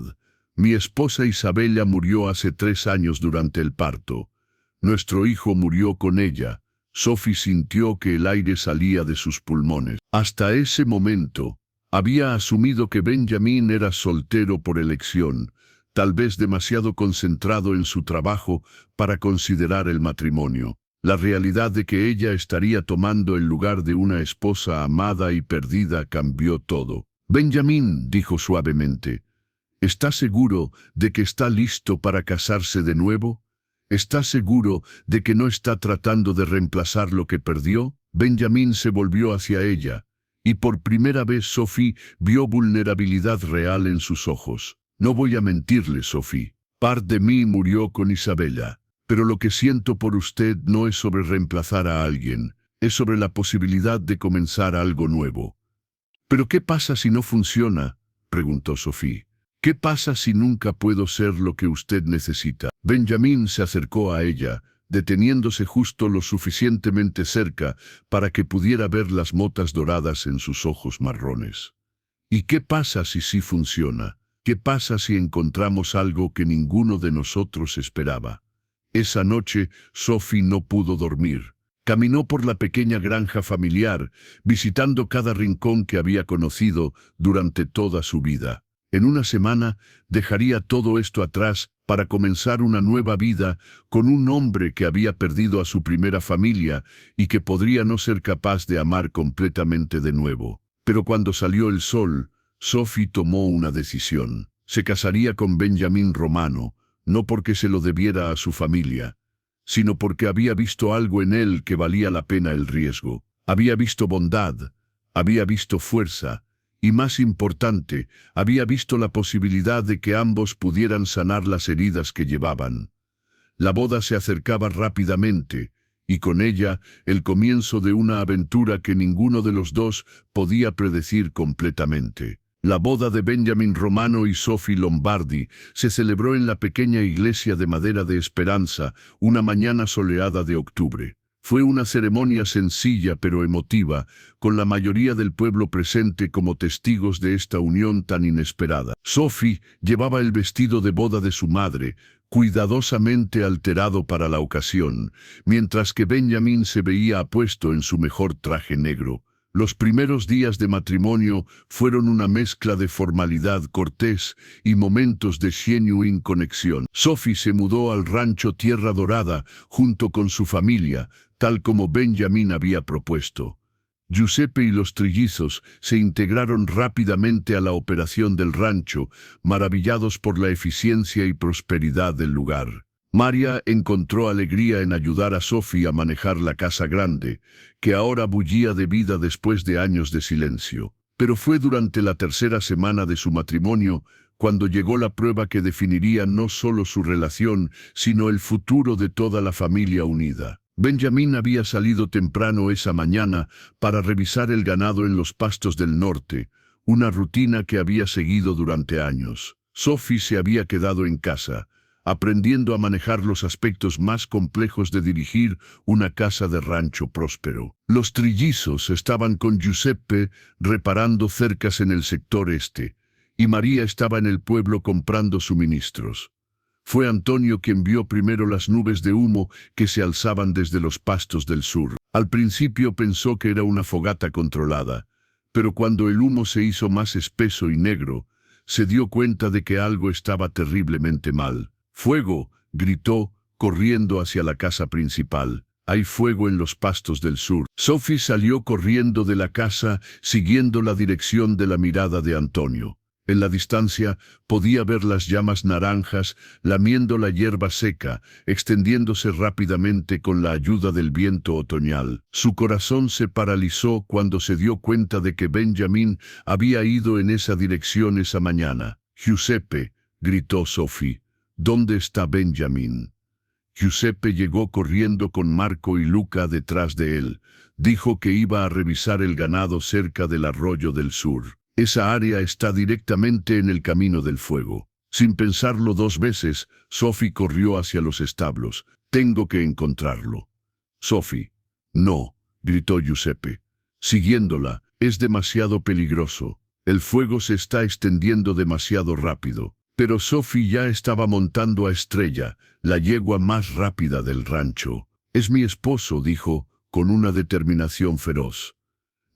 «Mi esposa Isabella murió hace 3 años durante el parto. Nuestro hijo murió con ella». Sophie sintió que el aire salía de sus pulmones. Hasta ese momento, había asumido que Benjamin era soltero por elección, tal vez demasiado concentrado en su trabajo para considerar el matrimonio. La realidad de que ella estaría tomando el lugar de una esposa amada y perdida cambió todo. «Benjamin», dijo suavemente, «¿está seguro de que está listo para casarse de nuevo? ¿Está seguro de que no está tratando de reemplazar lo que perdió?» Benjamin se volvió hacia ella, y por primera vez Sophie vio vulnerabilidad real en sus ojos. «No voy a mentirle, Sophie. Parte de mí murió con Isabella, pero lo que siento por usted no es sobre reemplazar a alguien, es sobre la posibilidad de comenzar algo nuevo». «¿Pero qué pasa si no funciona?», preguntó Sophie. «¿Qué pasa si nunca puedo ser lo que usted necesita?». Benjamin se acercó a ella, deteniéndose justo lo suficientemente cerca para que pudiera ver las motas doradas en sus ojos marrones. «¿Y qué pasa si sí funciona? ¿Qué pasa si encontramos algo que ninguno de nosotros esperaba?». Esa noche, Sophie no pudo dormir. Caminó por la pequeña granja familiar, visitando cada rincón que había conocido durante toda su vida. En una semana, dejaría todo esto atrás para comenzar una nueva vida con un hombre que había perdido a su primera familia y que podría no ser capaz de amar completamente de nuevo. Pero cuando salió el sol, Sophie tomó una decisión. Se casaría con Benjamin Romano, no porque se lo debiera a su familia, sino porque había visto algo en él que valía la pena el riesgo. Había visto bondad, había visto fuerza, y más importante, había visto la posibilidad de que ambos pudieran sanar las heridas que llevaban. La boda se acercaba rápidamente, y con ella el comienzo de una aventura que ninguno de los dos podía predecir completamente. La boda de Benjamin Romano y Sophie Lombardi se celebró en la pequeña iglesia de madera de Esperanza, una mañana soleada de octubre. Fue una ceremonia sencilla pero emotiva, con la mayoría del pueblo presente como testigos de esta unión tan inesperada. Sophie llevaba el vestido de boda de su madre, cuidadosamente alterado para la ocasión, mientras que Benjamin se veía apuesto en su mejor traje negro. Los primeros días de matrimonio fueron una mezcla de formalidad cortés y momentos de genuine conexión. Sophie se mudó al rancho Tierra Dorada junto con su familia, tal como Benjamin había propuesto. Giuseppe y los trillizos se integraron rápidamente a la operación del rancho, maravillados por la eficiencia y prosperidad del lugar. María encontró alegría en ayudar a Sophie a manejar la casa grande, que ahora bullía de vida después de años de silencio. Pero fue durante la tercera semana de su matrimonio cuando llegó la prueba que definiría no solo su relación, sino el futuro de toda la familia unida. Benjamin había salido temprano esa mañana para revisar el ganado en los pastos del norte, una rutina que había seguido durante años. Sophie se había quedado en casa, aprendiendo a manejar los aspectos más complejos de dirigir una casa de rancho próspero. Los trillizos estaban con Giuseppe reparando cercas en el sector este, y María estaba en el pueblo comprando suministros. Fue Antonio quien vio primero las nubes de humo que se alzaban desde los pastos del sur. Al principio pensó que era una fogata controlada, pero cuando el humo se hizo más espeso y negro, se dio cuenta de que algo estaba terriblemente mal. «¡Fuego!», gritó, corriendo hacia la casa principal. «Hay fuego en los pastos del sur». Sophie salió corriendo de la casa, siguiendo la dirección de la mirada de Antonio. En la distancia podía ver las llamas naranjas lamiendo la hierba seca, extendiéndose rápidamente con la ayuda del viento otoñal. Su corazón se paralizó cuando se dio cuenta de que Benjamin había ido en esa dirección esa mañana. «Giuseppe», gritó Sophie, «¿dónde está Benjamin?» Giuseppe llegó corriendo con Marco y Luca detrás de él. Dijo que iba a revisar el ganado cerca del arroyo del sur. Esa área está directamente en el camino del fuego. Sin pensarlo dos veces, Sophie corrió hacia los establos. «Tengo que encontrarlo». «Sophie». «No», gritó Giuseppe. Siguiéndola, «es demasiado peligroso. El fuego se está extendiendo demasiado rápido». Pero Sophie ya estaba montando a Estrella, la yegua más rápida del rancho. «Es mi esposo», dijo, con una determinación feroz.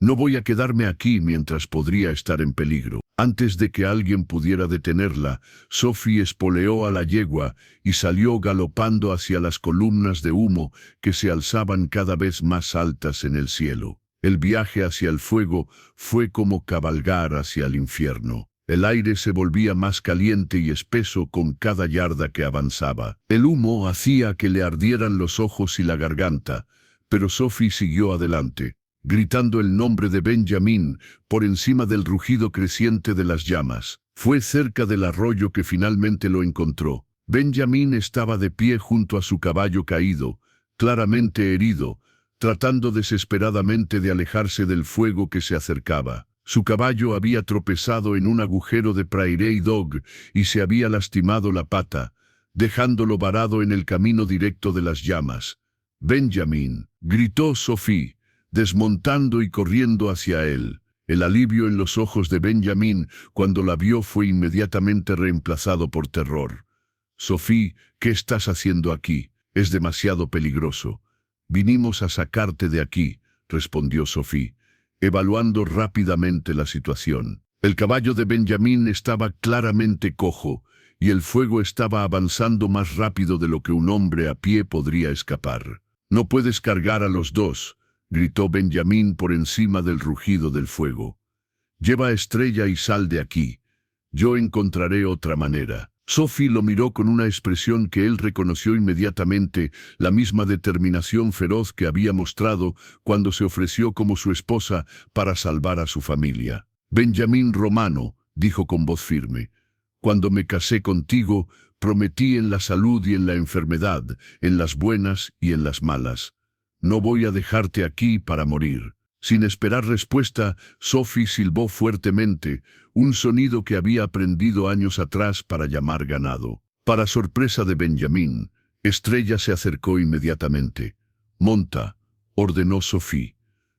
«No voy a quedarme aquí mientras podría estar en peligro». Antes de que alguien pudiera detenerla, Sophie espoleó a la yegua y salió galopando hacia las columnas de humo que se alzaban cada vez más altas en el cielo. El viaje hacia el fuego fue como cabalgar hacia el infierno. El aire se volvía más caliente y espeso con cada yarda que avanzaba. El humo hacía que le ardieran los ojos y la garganta, pero Sophie siguió adelante, gritando el nombre de Benjamin por encima del rugido creciente de las llamas. Fue cerca del arroyo que finalmente lo encontró. Benjamin estaba de pie junto a su caballo caído, claramente herido, tratando desesperadamente de alejarse del fuego que se acercaba. Su caballo había tropezado en un agujero de Prairie Dog y se había lastimado la pata, dejándolo varado en el camino directo de las llamas. «Benjamin», gritó Sophie, desmontando y corriendo hacia él. El alivio en los ojos de Benjamin cuando la vio fue inmediatamente reemplazado por terror. «Sophie, ¿qué estás haciendo aquí? Es demasiado peligroso». «Vinimos a sacarte de aquí», respondió Sophie, evaluando rápidamente la situación. El caballo de Benjamin estaba claramente cojo, y el fuego estaba avanzando más rápido de lo que un hombre a pie podría escapar. «No puedes cargar a los dos», gritó Benjamin por encima del rugido del fuego. «Lleva a Estrella y sal de aquí. Yo encontraré otra manera». Sophie lo miró con una expresión que él reconoció inmediatamente, la misma determinación feroz que había mostrado cuando se ofreció como su esposa para salvar a su familia. «Benjamin Romano», dijo con voz firme, «cuando me casé contigo, prometí en la salud y en la enfermedad, en las buenas y en las malas. No voy a dejarte aquí para morir». Sin esperar respuesta, Sophie silbó fuertemente, un sonido que había aprendido años atrás para llamar ganado. Para sorpresa de Benjamin, Estrella se acercó inmediatamente. «Monta», ordenó Sophie.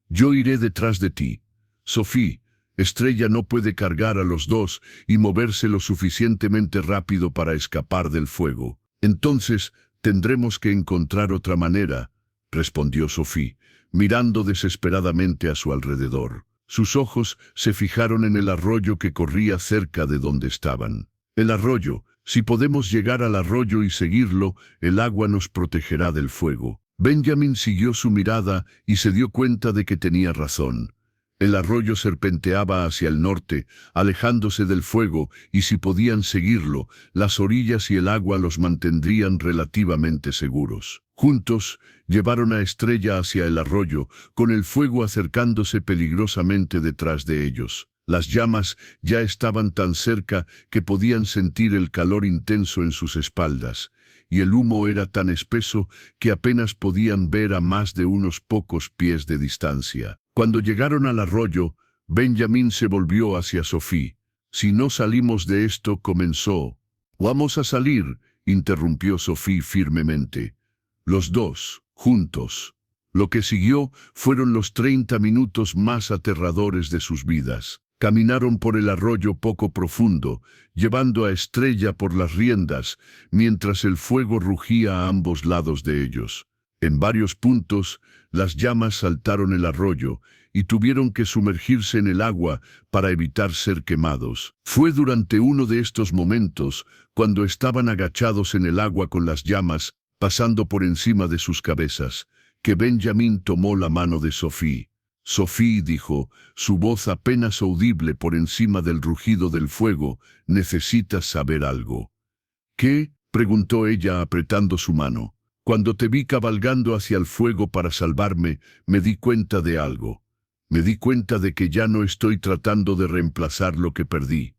«Yo iré detrás de ti». «Sophie, Estrella no puede cargar a los dos y moverse lo suficientemente rápido para escapar del fuego. Entonces tendremos que encontrar otra manera», respondió Sophie, mirando desesperadamente a su alrededor. Sus ojos se fijaron en el arroyo que corría cerca de donde estaban. «El arroyo. Si podemos llegar al arroyo y seguirlo, el agua nos protegerá del fuego». Benjamin siguió su mirada y se dio cuenta de que tenía razón. El arroyo serpenteaba hacia el norte, alejándose del fuego, y si podían seguirlo, las orillas y el agua los mantendrían relativamente seguros. Juntos, llevaron a Estrella hacia el arroyo, con el fuego acercándose peligrosamente detrás de ellos. Las llamas ya estaban tan cerca que podían sentir el calor intenso en sus espaldas, y el humo era tan espeso que apenas podían ver a más de unos pocos pies de distancia. Cuando llegaron al arroyo, Benjamin se volvió hacia Sophie. «Si no salimos de esto», comenzó. «Vamos a salir», interrumpió Sophie firmemente. «Los dos, juntos». Lo que siguió fueron los 30 minutos más aterradores de sus vidas. Caminaron por el arroyo poco profundo, llevando a Estrella por las riendas, mientras el fuego rugía a ambos lados de ellos. En varios puntos, las llamas saltaron el arroyo y tuvieron que sumergirse en el agua para evitar ser quemados. Fue durante uno de estos momentos, cuando estaban agachados en el agua con las llamas pasando por encima de sus cabezas, que Benjamin tomó la mano de Sophie. Sophie dijo, su voz apenas audible por encima del rugido del fuego, necesitas saber algo. ¿Qué? Preguntó ella apretando su mano. Cuando te vi cabalgando hacia el fuego para salvarme, me di cuenta de algo. Me di cuenta de que ya no estoy tratando de reemplazar lo que perdí.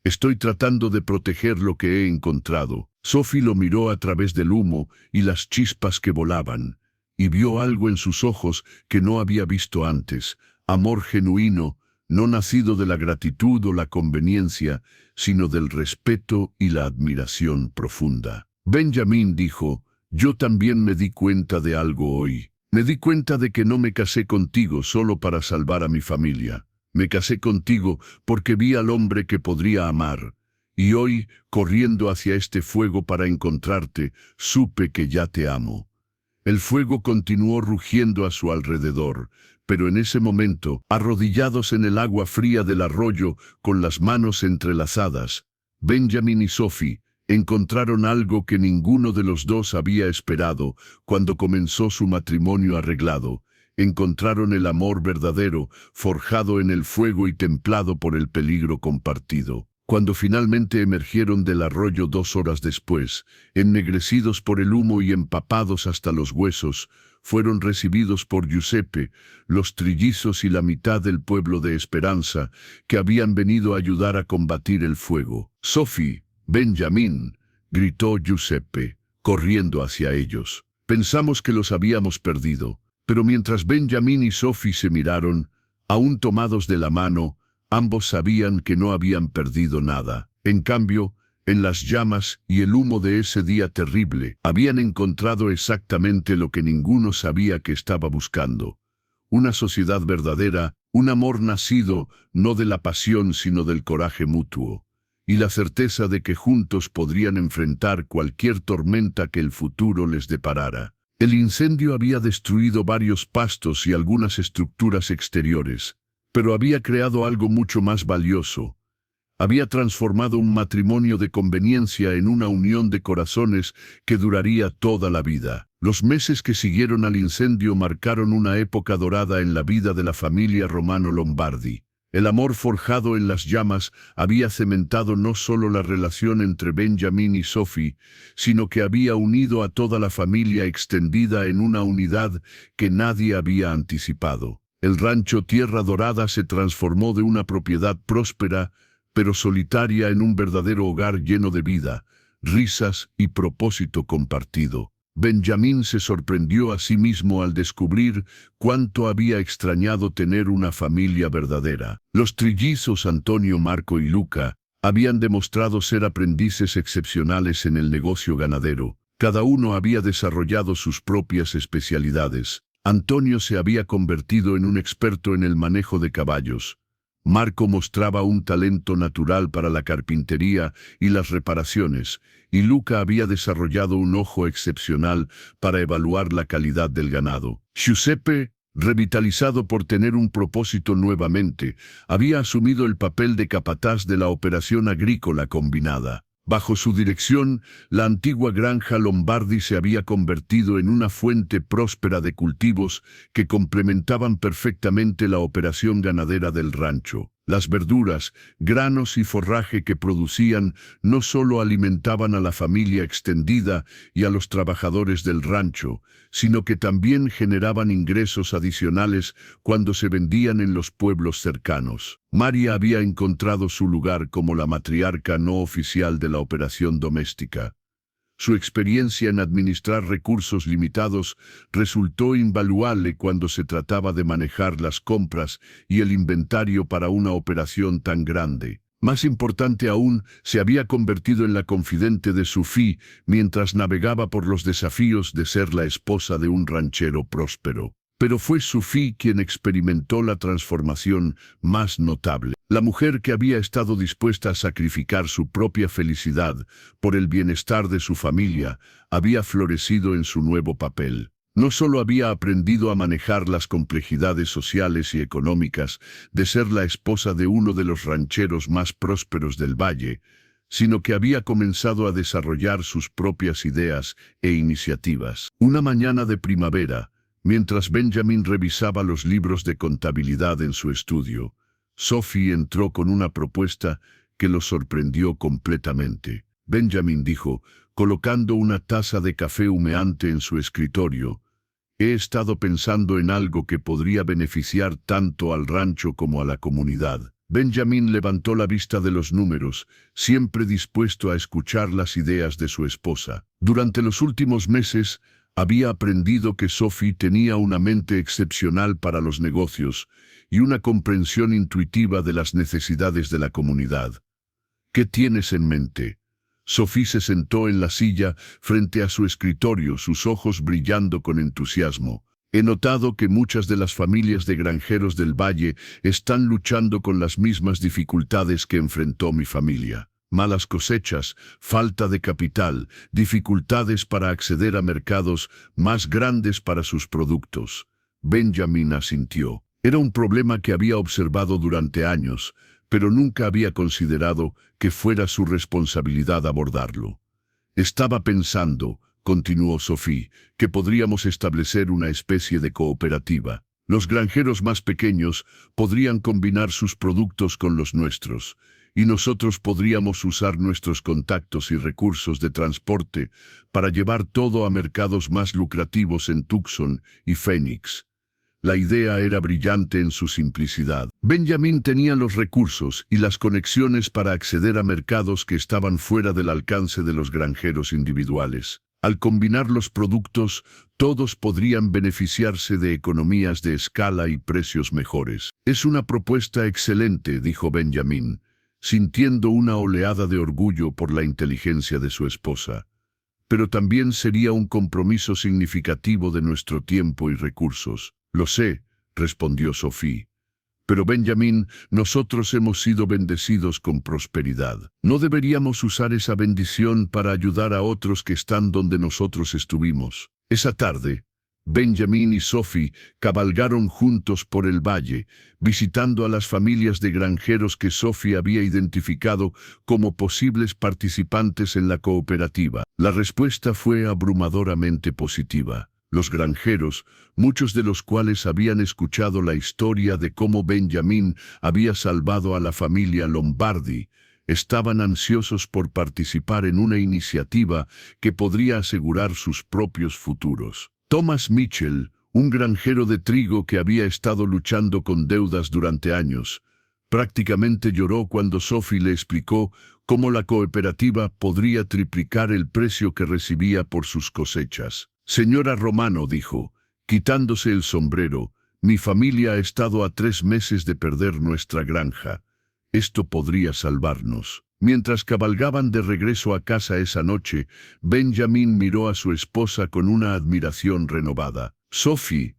Estoy tratando de proteger lo que he encontrado. Sophie lo miró a través del humo y las chispas que volaban, y vio algo en sus ojos que no había visto antes, amor genuino, no nacido de la gratitud o la conveniencia, sino del respeto y la admiración profunda. Benjamín dijo, yo también me di cuenta de algo hoy. Me di cuenta de que no me casé contigo solo para salvar a mi familia. Me casé contigo porque vi al hombre que podría amar. Y hoy, corriendo hacia este fuego para encontrarte, supe que ya te amo. El fuego continuó rugiendo a su alrededor, pero en ese momento, arrodillados en el agua fría del arroyo, con las manos entrelazadas, Benjamín y Sophie encontraron algo que ninguno de los dos había esperado cuando comenzó su matrimonio arreglado. Encontraron el amor verdadero, forjado en el fuego y templado por el peligro compartido. Cuando finalmente emergieron del arroyo 2 horas después, ennegrecidos por el humo y empapados hasta los huesos, fueron recibidos por Giuseppe, los trillizos y la mitad del pueblo de Esperanza, que habían venido a ayudar a combatir el fuego. Sophie, Benjamín, gritó Giuseppe, corriendo hacia ellos. Pensamos que los habíamos perdido. Pero mientras Benjamín y Sophie se miraron, aún tomados de la mano, ambos sabían que no habían perdido nada. En cambio, en las llamas y el humo de ese día terrible, habían encontrado exactamente lo que ninguno sabía que estaba buscando. Una sociedad verdadera, un amor nacido no de la pasión sino del coraje mutuo, y la certeza de que juntos podrían enfrentar cualquier tormenta que el futuro les deparara. El incendio había destruido varios pastos y algunas estructuras exteriores, pero había creado algo mucho más valioso. Había transformado un matrimonio de conveniencia en una unión de corazones que duraría toda la vida. Los meses que siguieron al incendio marcaron una época dorada en la vida de la familia Romano Lombardi. El amor forjado en las llamas había cementado no solo la relación entre Benjamín y Sophie, sino que había unido a toda la familia extendida en una unidad que nadie había anticipado. El rancho Tierra Dorada se transformó de una propiedad próspera, pero solitaria, en un verdadero hogar lleno de vida, risas y propósito compartido. Benjamín se sorprendió a sí mismo al descubrir cuánto había extrañado tener una familia verdadera. Los trillizos Antonio, Marco y Luca habían demostrado ser aprendices excepcionales en el negocio ganadero. Cada uno había desarrollado sus propias especialidades. Antonio se había convertido en un experto en el manejo de caballos. Marco mostraba un talento natural para la carpintería y las reparaciones, y Luca había desarrollado un ojo excepcional para evaluar la calidad del ganado. Giuseppe, revitalizado por tener un propósito nuevamente, había asumido el papel de capataz de la operación agrícola combinada. Bajo su dirección, la antigua granja Lombardi se había convertido en una fuente próspera de cultivos que complementaban perfectamente la operación ganadera del rancho. Las verduras, granos y forraje que producían no solo alimentaban a la familia extendida y a los trabajadores del rancho, sino que también generaban ingresos adicionales cuando se vendían en los pueblos cercanos. María había encontrado su lugar como la matriarca no oficial de la operación doméstica. Su experiencia en administrar recursos limitados resultó invaluable cuando se trataba de manejar las compras y el inventario para una operación tan grande. Más importante aún, se había convertido en la confidente de Sophie mientras navegaba por los desafíos de ser la esposa de un ranchero próspero. Pero fue Sophie quien experimentó la transformación más notable. La mujer que había estado dispuesta a sacrificar su propia felicidad por el bienestar de su familia había florecido en su nuevo papel. No solo había aprendido a manejar las complejidades sociales y económicas de ser la esposa de uno de los rancheros más prósperos del valle, sino que había comenzado a desarrollar sus propias ideas e iniciativas. Una mañana de primavera, Mientras Benjamin revisaba los libros de contabilidad en su estudio, Sophie entró con una propuesta que lo sorprendió completamente. Benjamin dijo, colocando una taza de café humeante en su escritorio, «He estado pensando en algo que podría beneficiar tanto al rancho como a la comunidad». Benjamin levantó la vista de los números, siempre dispuesto a escuchar las ideas de su esposa. Durante los últimos meses, había aprendido que Sophie tenía una mente excepcional para los negocios y una comprensión intuitiva de las necesidades de la comunidad. «¿Qué tienes en mente?». Sophie se sentó en la silla frente a su escritorio, sus ojos brillando con entusiasmo. «He notado que muchas de las familias de granjeros del valle están luchando con las mismas dificultades que enfrentó mi familia. Malas cosechas, falta de capital, dificultades para acceder a mercados más grandes para sus productos». Benjamin asintió. Era un problema que había observado durante años, pero nunca había considerado que fuera su responsabilidad abordarlo. «Estaba pensando», continuó Sophie, «que podríamos establecer una especie de cooperativa. Los granjeros más pequeños podrían combinar sus productos con los nuestros, y nosotros podríamos usar nuestros contactos y recursos de transporte para llevar todo a mercados más lucrativos en Tucson y Phoenix». La idea era brillante en su simplicidad. Benjamin tenía los recursos y las conexiones para acceder a mercados que estaban fuera del alcance de los granjeros individuales. Al combinar los productos, todos podrían beneficiarse de economías de escala y precios mejores. «Es una propuesta excelente», dijo Benjamin, sintiendo una oleada de orgullo por la inteligencia de su esposa. «Pero también sería un compromiso significativo de nuestro tiempo y recursos». «Lo sé», respondió Sophie. «Pero Benjamin, nosotros hemos sido bendecidos con prosperidad. ¿No deberíamos usar esa bendición para ayudar a otros que están donde nosotros estuvimos?» Esa tarde, Benjamin y Sophie cabalgaron juntos por el valle, visitando a las familias de granjeros que Sophie había identificado como posibles participantes en la cooperativa. La respuesta fue abrumadoramente positiva. Los granjeros, muchos de los cuales habían escuchado la historia de cómo Benjamin había salvado a la familia Lombardi, estaban ansiosos por participar en una iniciativa que podría asegurar sus propios futuros. Thomas Mitchell, un granjero de trigo que había estado luchando con deudas durante años, prácticamente lloró cuando Sophie le explicó cómo la cooperativa podría triplicar el precio que recibía por sus cosechas. «Señora Romano», dijo, quitándose el sombrero, «mi familia ha estado a 3 meses de perder nuestra granja. Esto podría salvarnos». Mientras cabalgaban de regreso a casa esa noche, Benjamin miró a su esposa con una admiración renovada. «Sophie,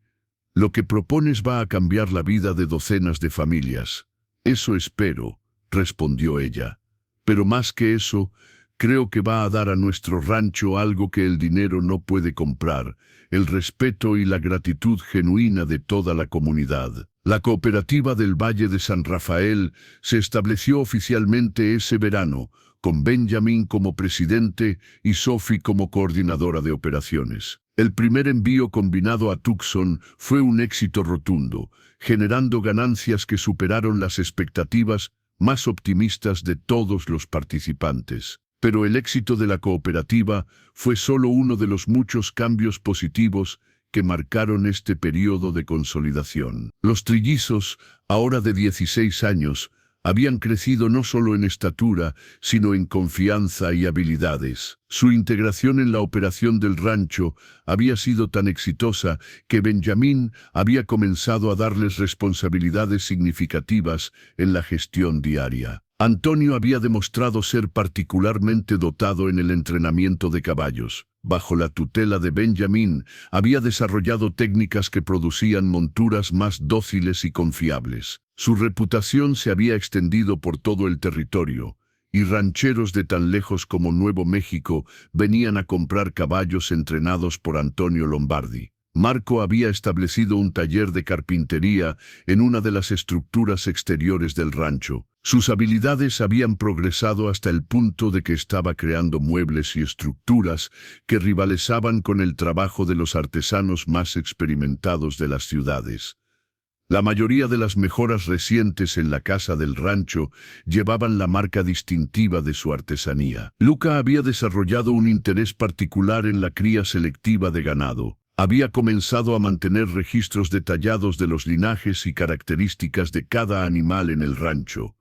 lo que propones va a cambiar la vida de docenas de familias». «Eso espero», respondió ella. «Pero más que eso, creo que va a dar a nuestro rancho algo que el dinero no puede comprar, el respeto y la gratitud genuina de toda la comunidad». La cooperativa del Valle de San Rafael se estableció oficialmente ese verano, con Benjamin como presidente y Sophie como coordinadora de operaciones. El primer envío combinado a Tucson fue un éxito rotundo, generando ganancias que superaron las expectativas más optimistas de todos los participantes. Pero el éxito de la cooperativa fue solo uno de los muchos cambios positivos que marcaron este periodo de consolidación. Los trillizos, ahora de 16 años, habían crecido no solo en estatura, sino en confianza y habilidades. Su integración en la operación del rancho había sido tan exitosa que Benjamin había comenzado a darles responsabilidades significativas en la gestión diaria. Antonio había demostrado ser particularmente dotado en el entrenamiento de caballos. Bajo la tutela de Benjamin, había desarrollado técnicas que producían monturas más dóciles y confiables. Su reputación se había extendido por todo el territorio, y rancheros de tan lejos como Nuevo México venían a comprar caballos entrenados por Antonio Lombardi. Marco había establecido un taller de carpintería en una de las estructuras exteriores del rancho. Sus habilidades habían progresado hasta el punto de que estaba creando muebles y estructuras que rivalizaban con el trabajo de los artesanos más experimentados de las ciudades. La mayoría de las mejoras recientes en la casa del rancho llevaban la marca distintiva de su artesanía. Luca había desarrollado un interés particular en la cría selectiva de ganado. Había comenzado a mantener registros detallados de los linajes y características de cada animal en el rancho,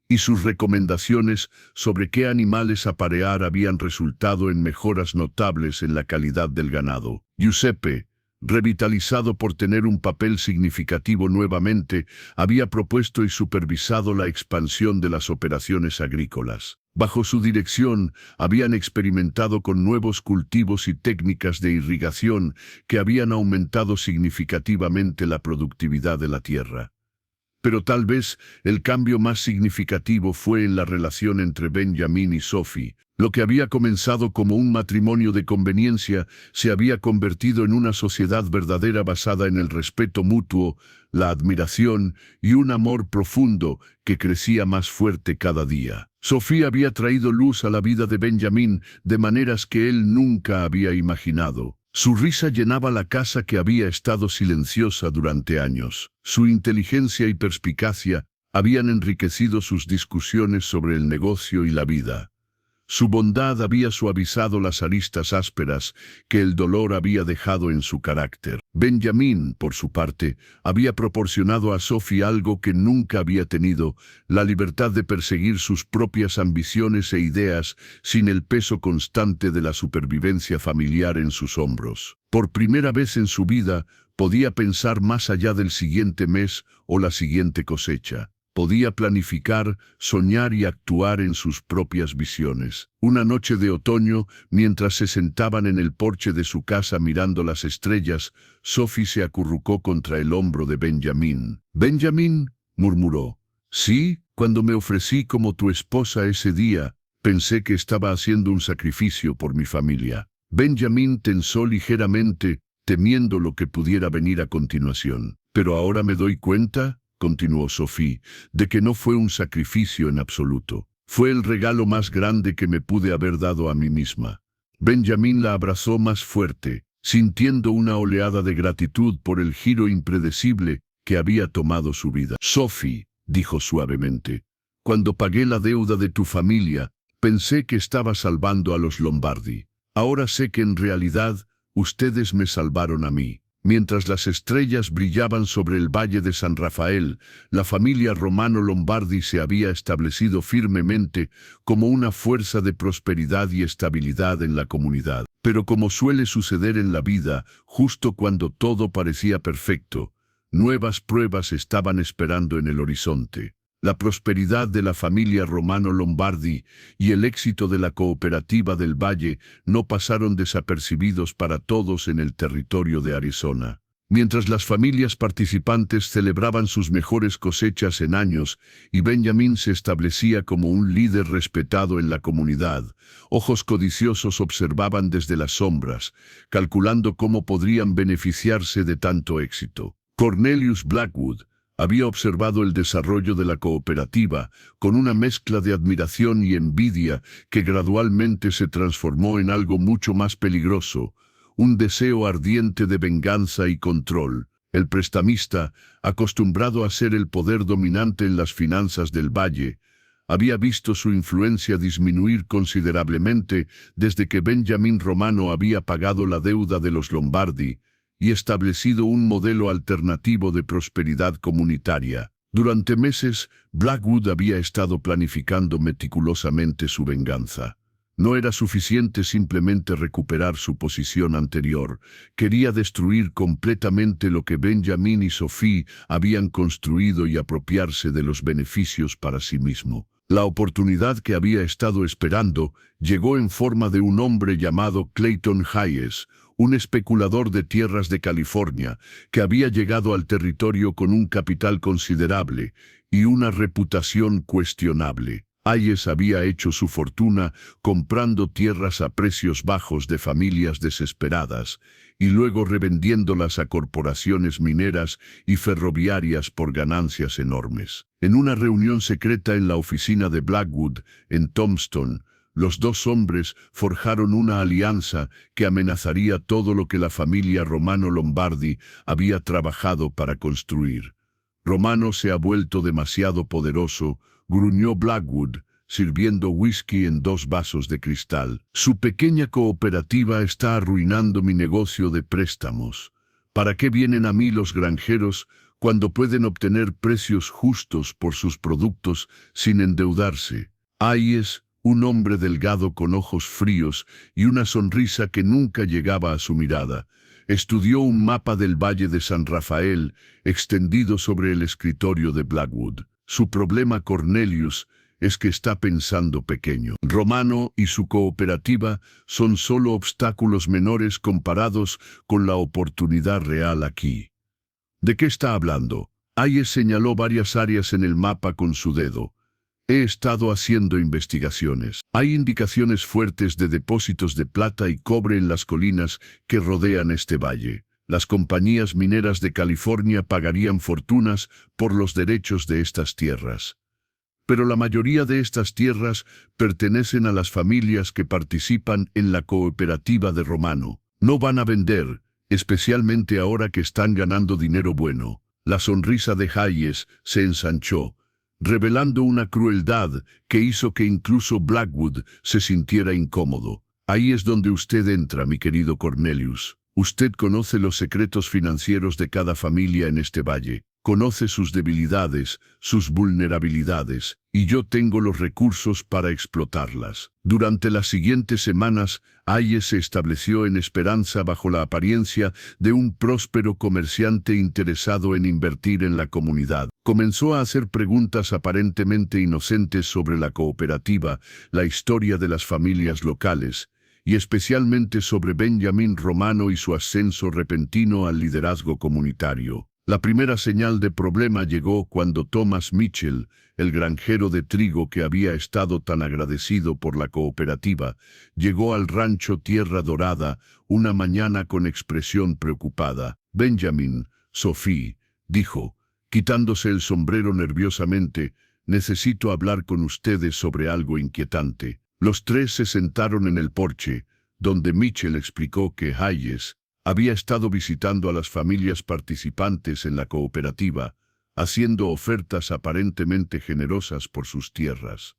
y sus recomendaciones sobre qué animales aparear habían resultado en mejoras notables en la calidad del ganado. Giuseppe, revitalizado por tener un papel significativo nuevamente, había propuesto y supervisado la expansión de las operaciones agrícolas. Bajo su dirección, habían experimentado con nuevos cultivos y técnicas de irrigación que habían aumentado significativamente la productividad de la tierra. Pero tal vez el cambio más significativo fue en la relación entre Benjamin y Sophie. Lo que había comenzado como un matrimonio de conveniencia se había convertido en una sociedad verdadera basada en el respeto mutuo, la admiración y un amor profundo que crecía más fuerte cada día. Sophie había traído luz a la vida de Benjamin de maneras que él nunca había imaginado. Su risa llenaba la casa que había estado silenciosa durante años. Su inteligencia y perspicacia habían enriquecido sus discusiones sobre el negocio y la vida. Su bondad había suavizado las aristas ásperas que el dolor había dejado en su carácter. Benjamin, por su parte, había proporcionado a Sophie algo que nunca había tenido, la libertad de perseguir sus propias ambiciones e ideas sin el peso constante de la supervivencia familiar en sus hombros. Por primera vez en su vida, podía pensar más allá del siguiente mes o la siguiente cosecha. Podía planificar, soñar y actuar en sus propias visiones. Una noche de otoño, mientras se sentaban en el porche de su casa mirando las estrellas, Sophie se acurrucó contra el hombro de Benjamin. «Benjamin», murmuró. «Sí, cuando me ofrecí como tu esposa ese día, pensé que estaba haciendo un sacrificio por mi familia». Benjamin tensó ligeramente, temiendo lo que pudiera venir a continuación. «Pero ahora me doy cuenta», continuó Sophie, «de que no fue un sacrificio en absoluto. Fue el regalo más grande que me pude haber dado a mí misma». Benjamin la abrazó más fuerte, sintiendo una oleada de gratitud por el giro impredecible que había tomado su vida. «Sophie», dijo suavemente, «cuando pagué la deuda de tu familia, pensé que estaba salvando a los Lombardi. Ahora sé que en realidad ustedes me salvaron a mí». Mientras las estrellas brillaban sobre el valle de San Rafael, la familia Romano Lombardi se había establecido firmemente como una fuerza de prosperidad y estabilidad en la comunidad. Pero como suele suceder en la vida, justo cuando todo parecía perfecto, nuevas pruebas estaban esperando en el horizonte. La prosperidad de la familia Romano Lombardi y el éxito de la cooperativa del Valle no pasaron desapercibidos para todos en el territorio de Arizona. Mientras las familias participantes celebraban sus mejores cosechas en años y Benjamin se establecía como un líder respetado en la comunidad, ojos codiciosos observaban desde las sombras, calculando cómo podrían beneficiarse de tanto éxito. Cornelius Blackwood había observado el desarrollo de la cooperativa con una mezcla de admiración y envidia que gradualmente se transformó en algo mucho más peligroso, un deseo ardiente de venganza y control. El prestamista, acostumbrado a ser el poder dominante en las finanzas del Valle, había visto su influencia disminuir considerablemente desde que Benjamin Romano había pagado la deuda de los Lombardi y establecido un modelo alternativo de prosperidad comunitaria. Durante meses, Blackwood había estado planificando meticulosamente su venganza. No era suficiente simplemente recuperar su posición anterior. Quería destruir completamente lo que Benjamin y Sophie habían construido y apropiarse de los beneficios para sí mismo. La oportunidad que había estado esperando llegó en forma de un hombre llamado Clayton Hayes, un especulador de tierras de California que había llegado al territorio con un capital considerable y una reputación cuestionable. Hayes había hecho su fortuna comprando tierras a precios bajos de familias desesperadas y luego revendiéndolas a corporaciones mineras y ferroviarias por ganancias enormes. En una reunión secreta en la oficina de Blackwood, en Tombstone, los dos hombres forjaron una alianza que amenazaría todo lo que la familia Romano Lombardi había trabajado para construir. Romano se ha vuelto demasiado poderoso, gruñó Blackwood, sirviendo whisky en 2 vasos de cristal. Su pequeña cooperativa está arruinando mi negocio de préstamos. ¿Para qué vienen a mí los granjeros cuando pueden obtener precios justos por sus productos sin endeudarse? Hayes, un hombre delgado con ojos fríos y una sonrisa que nunca llegaba a su mirada, estudió un mapa del Valle de San Rafael extendido sobre el escritorio de Blackwood. Su problema, Cornelius, es que está pensando pequeño. Romano y su cooperativa son solo obstáculos menores comparados con la oportunidad real aquí. ¿De qué está hablando? Hayes señaló varias áreas en el mapa con su dedo. He estado haciendo investigaciones. Hay indicaciones fuertes de depósitos de plata y cobre en las colinas que rodean este valle. Las compañías mineras de California pagarían fortunas por los derechos de estas tierras. Pero la mayoría de estas tierras pertenecen a las familias que participan en la cooperativa de Romano. No van a vender, especialmente ahora que están ganando dinero bueno. La sonrisa de Hayes se ensanchó, revelando una crueldad que hizo que incluso Blackwood se sintiera incómodo. Ahí es donde usted entra, mi querido Cornelius. Usted conoce los secretos financieros de cada familia en este valle. Conoce sus debilidades, sus vulnerabilidades, y yo tengo los recursos para explotarlas. Durante las siguientes semanas, Hayes se estableció en Esperanza bajo la apariencia de un próspero comerciante interesado en invertir en la comunidad. Comenzó a hacer preguntas aparentemente inocentes sobre la cooperativa, la historia de las familias locales, y especialmente sobre Benjamin Romano y su ascenso repentino al liderazgo comunitario. La primera señal de problema llegó cuando Thomas Mitchell, el granjero de trigo que había estado tan agradecido por la cooperativa, llegó al rancho Tierra Dorada una mañana con expresión preocupada. Benjamin, Sophie, dijo, quitándose el sombrero nerviosamente, necesito hablar con ustedes sobre algo inquietante. Los tres se sentaron en el porche, donde Mitchell explicó que Hayes había estado visitando a las familias participantes en la cooperativa, haciendo ofertas aparentemente generosas por sus tierras.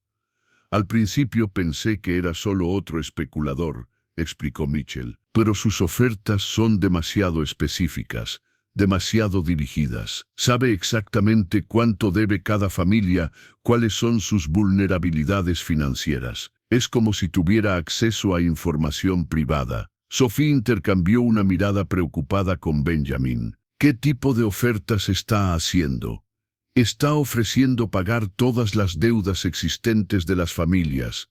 Al principio pensé que era solo otro especulador, explicó Mitchell, pero sus ofertas son demasiado específicas, demasiado dirigidas. Sabe exactamente cuánto debe cada familia, cuáles son sus vulnerabilidades financieras. Es como si tuviera acceso a información privada. Sophie intercambió una mirada preocupada con Benjamin. ¿Qué tipo de ofertas está haciendo? Está ofreciendo pagar todas las deudas existentes de las familias,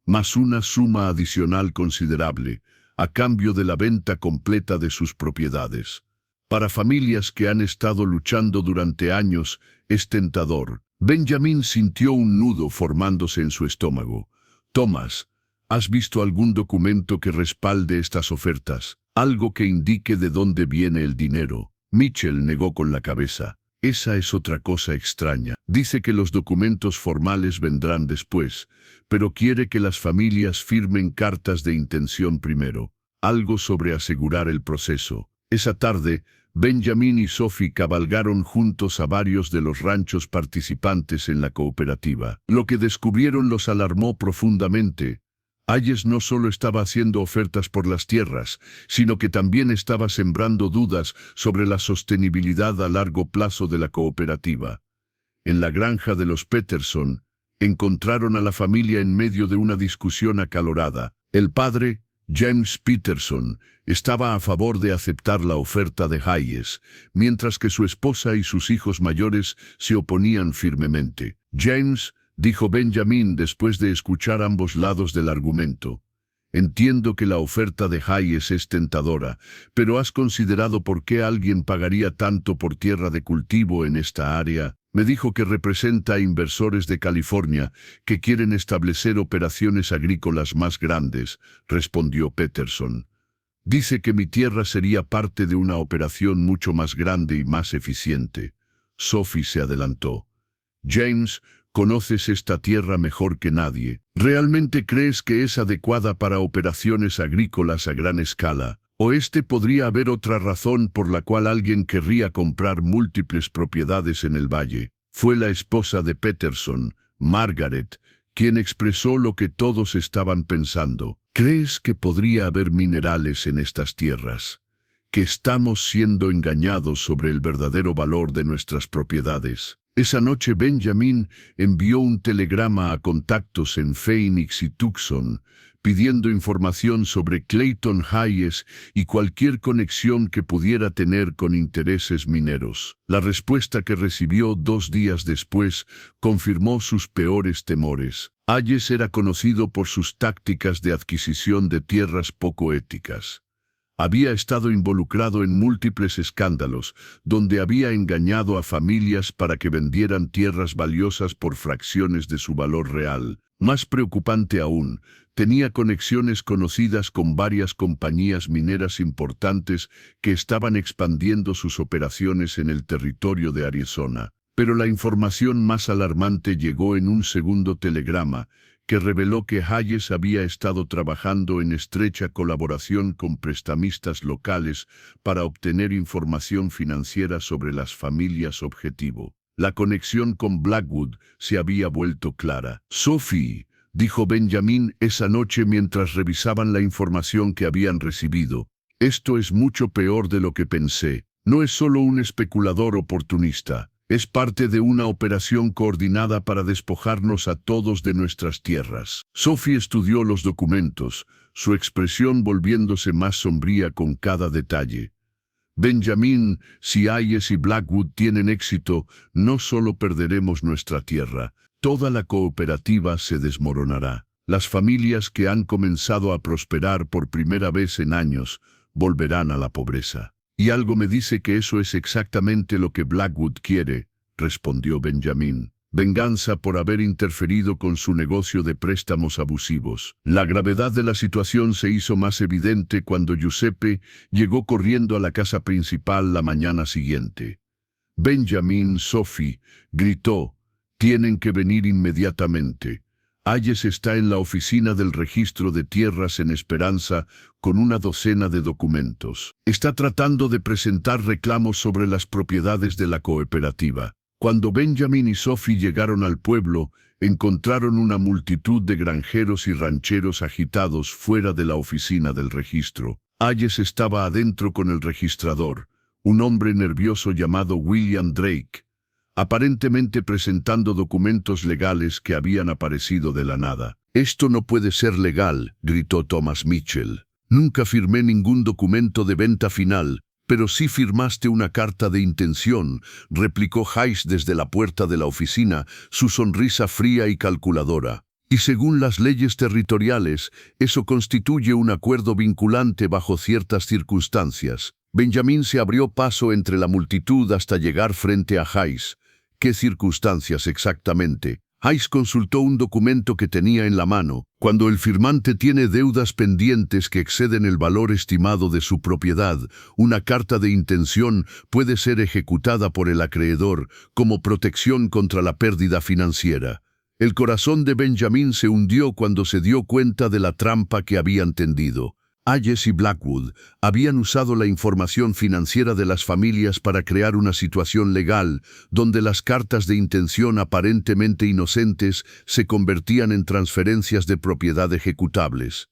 más una suma adicional considerable, a cambio de la venta completa de sus propiedades. Para familias que han estado luchando durante años, es tentador. Benjamin sintió un nudo formándose en su estómago. Thomas, ¿has visto algún documento que respalde estas ofertas? Algo que indique de dónde viene el dinero. Mitchell negó con la cabeza. Esa es otra cosa extraña. Dice que los documentos formales vendrán después, pero quiere que las familias firmen cartas de intención primero. Algo sobre asegurar el proceso. Esa tarde, Benjamin y Sophie cabalgaron juntos a varios de los ranchos participantes en la cooperativa. Lo que descubrieron los alarmó profundamente. Hayes no solo estaba haciendo ofertas por las tierras, sino que también estaba sembrando dudas sobre la sostenibilidad a largo plazo de la cooperativa. En la granja de los Peterson, encontraron a la familia en medio de una discusión acalorada. El padre, James Peterson, estaba a favor de aceptar la oferta de Hayes, mientras que su esposa y sus hijos mayores se oponían firmemente. James, dijo Benjamin después de escuchar ambos lados del argumento, entiendo que la oferta de Hayes es tentadora, pero ¿has considerado por qué alguien pagaría tanto por tierra de cultivo en esta área? Me dijo que representa a inversores de California que quieren establecer operaciones agrícolas más grandes, respondió Peterson. Dice que mi tierra sería parte de una operación mucho más grande y más eficiente. Sophie se adelantó. James, conoces esta tierra mejor que nadie. ¿Realmente crees que es adecuada para operaciones agrícolas a gran escala? ¿O podría haber otra razón por la cual alguien querría comprar múltiples propiedades en el valle? Fue la esposa de Peterson, Margaret, quien expresó lo que todos estaban pensando. ¿Crees que podría haber minerales en estas tierras? ¿Que estamos siendo engañados sobre el verdadero valor de nuestras propiedades? Esa noche Benjamin envió un telegrama a contactos en Phoenix y Tucson, pidiendo información sobre Clayton Hayes y cualquier conexión que pudiera tener con intereses mineros. La respuesta que recibió 2 días después confirmó sus peores temores. Hayes era conocido por sus tácticas de adquisición de tierras poco éticas. Había estado involucrado en múltiples escándalos, donde había engañado a familias para que vendieran tierras valiosas por fracciones de su valor real. Más preocupante aún, tenía conexiones conocidas con varias compañías mineras importantes que estaban expandiendo sus operaciones en el territorio de Arizona. Pero la información más alarmante llegó en un segundo telegrama, que reveló que Hayes había estado trabajando en estrecha colaboración con prestamistas locales para obtener información financiera sobre las familias objetivo. La conexión con Blackwood se había vuelto clara. «Sophie», dijo Benjamin esa noche mientras revisaban la información que habían recibido, «esto es mucho peor de lo que pensé. No es solo un especulador oportunista. Es parte de una operación coordinada para despojarnos a todos de nuestras tierras». Sophie estudió los documentos, su expresión volviéndose más sombría con cada detalle. «Benjamin, si Hayes y Blackwood tienen éxito, no solo perderemos nuestra tierra, toda la cooperativa se desmoronará. Las familias que han comenzado a prosperar por primera vez en años volverán a la pobreza». «Y algo me dice que eso es exactamente lo que Blackwood quiere», respondió Benjamin. «Venganza por haber interferido con su negocio de préstamos abusivos». La gravedad de la situación se hizo más evidente cuando Giuseppe llegó corriendo a la casa principal la mañana siguiente. «Benjamin, Sophie», gritó, «tienen que venir inmediatamente. Hayes está en la oficina del registro de tierras en Esperanza con una docena de documentos. Está tratando de presentar reclamos sobre las propiedades de la cooperativa». Cuando Benjamin y Sophie llegaron al pueblo, encontraron una multitud de granjeros y rancheros agitados fuera de la oficina del registro. Hayes estaba adentro con el registrador, un hombre nervioso llamado William Drake, aparentemente presentando documentos legales que habían aparecido de la nada. «Esto no puede ser legal», gritó Thomas Mitchell. «Nunca firmé ningún documento de venta final». «Pero sí firmaste una carta de intención», replicó Hayes desde la puerta de la oficina, su sonrisa fría y calculadora. «Y según las leyes territoriales, eso constituye un acuerdo vinculante bajo ciertas circunstancias». Benjamin se abrió paso entre la multitud hasta llegar frente a Hayes. «¿Qué circunstancias exactamente?» Hayes consultó un documento que tenía en la mano. «Cuando el firmante tiene deudas pendientes que exceden el valor estimado de su propiedad, una carta de intención puede ser ejecutada por el acreedor como protección contra la pérdida financiera». El corazón de Benjamin se hundió cuando se dio cuenta de la trampa que habían tendido. Hayes y Blackwood habían usado la información financiera de las familias para crear una situación legal donde las cartas de intención aparentemente inocentes se convertían en transferencias de propiedad ejecutables.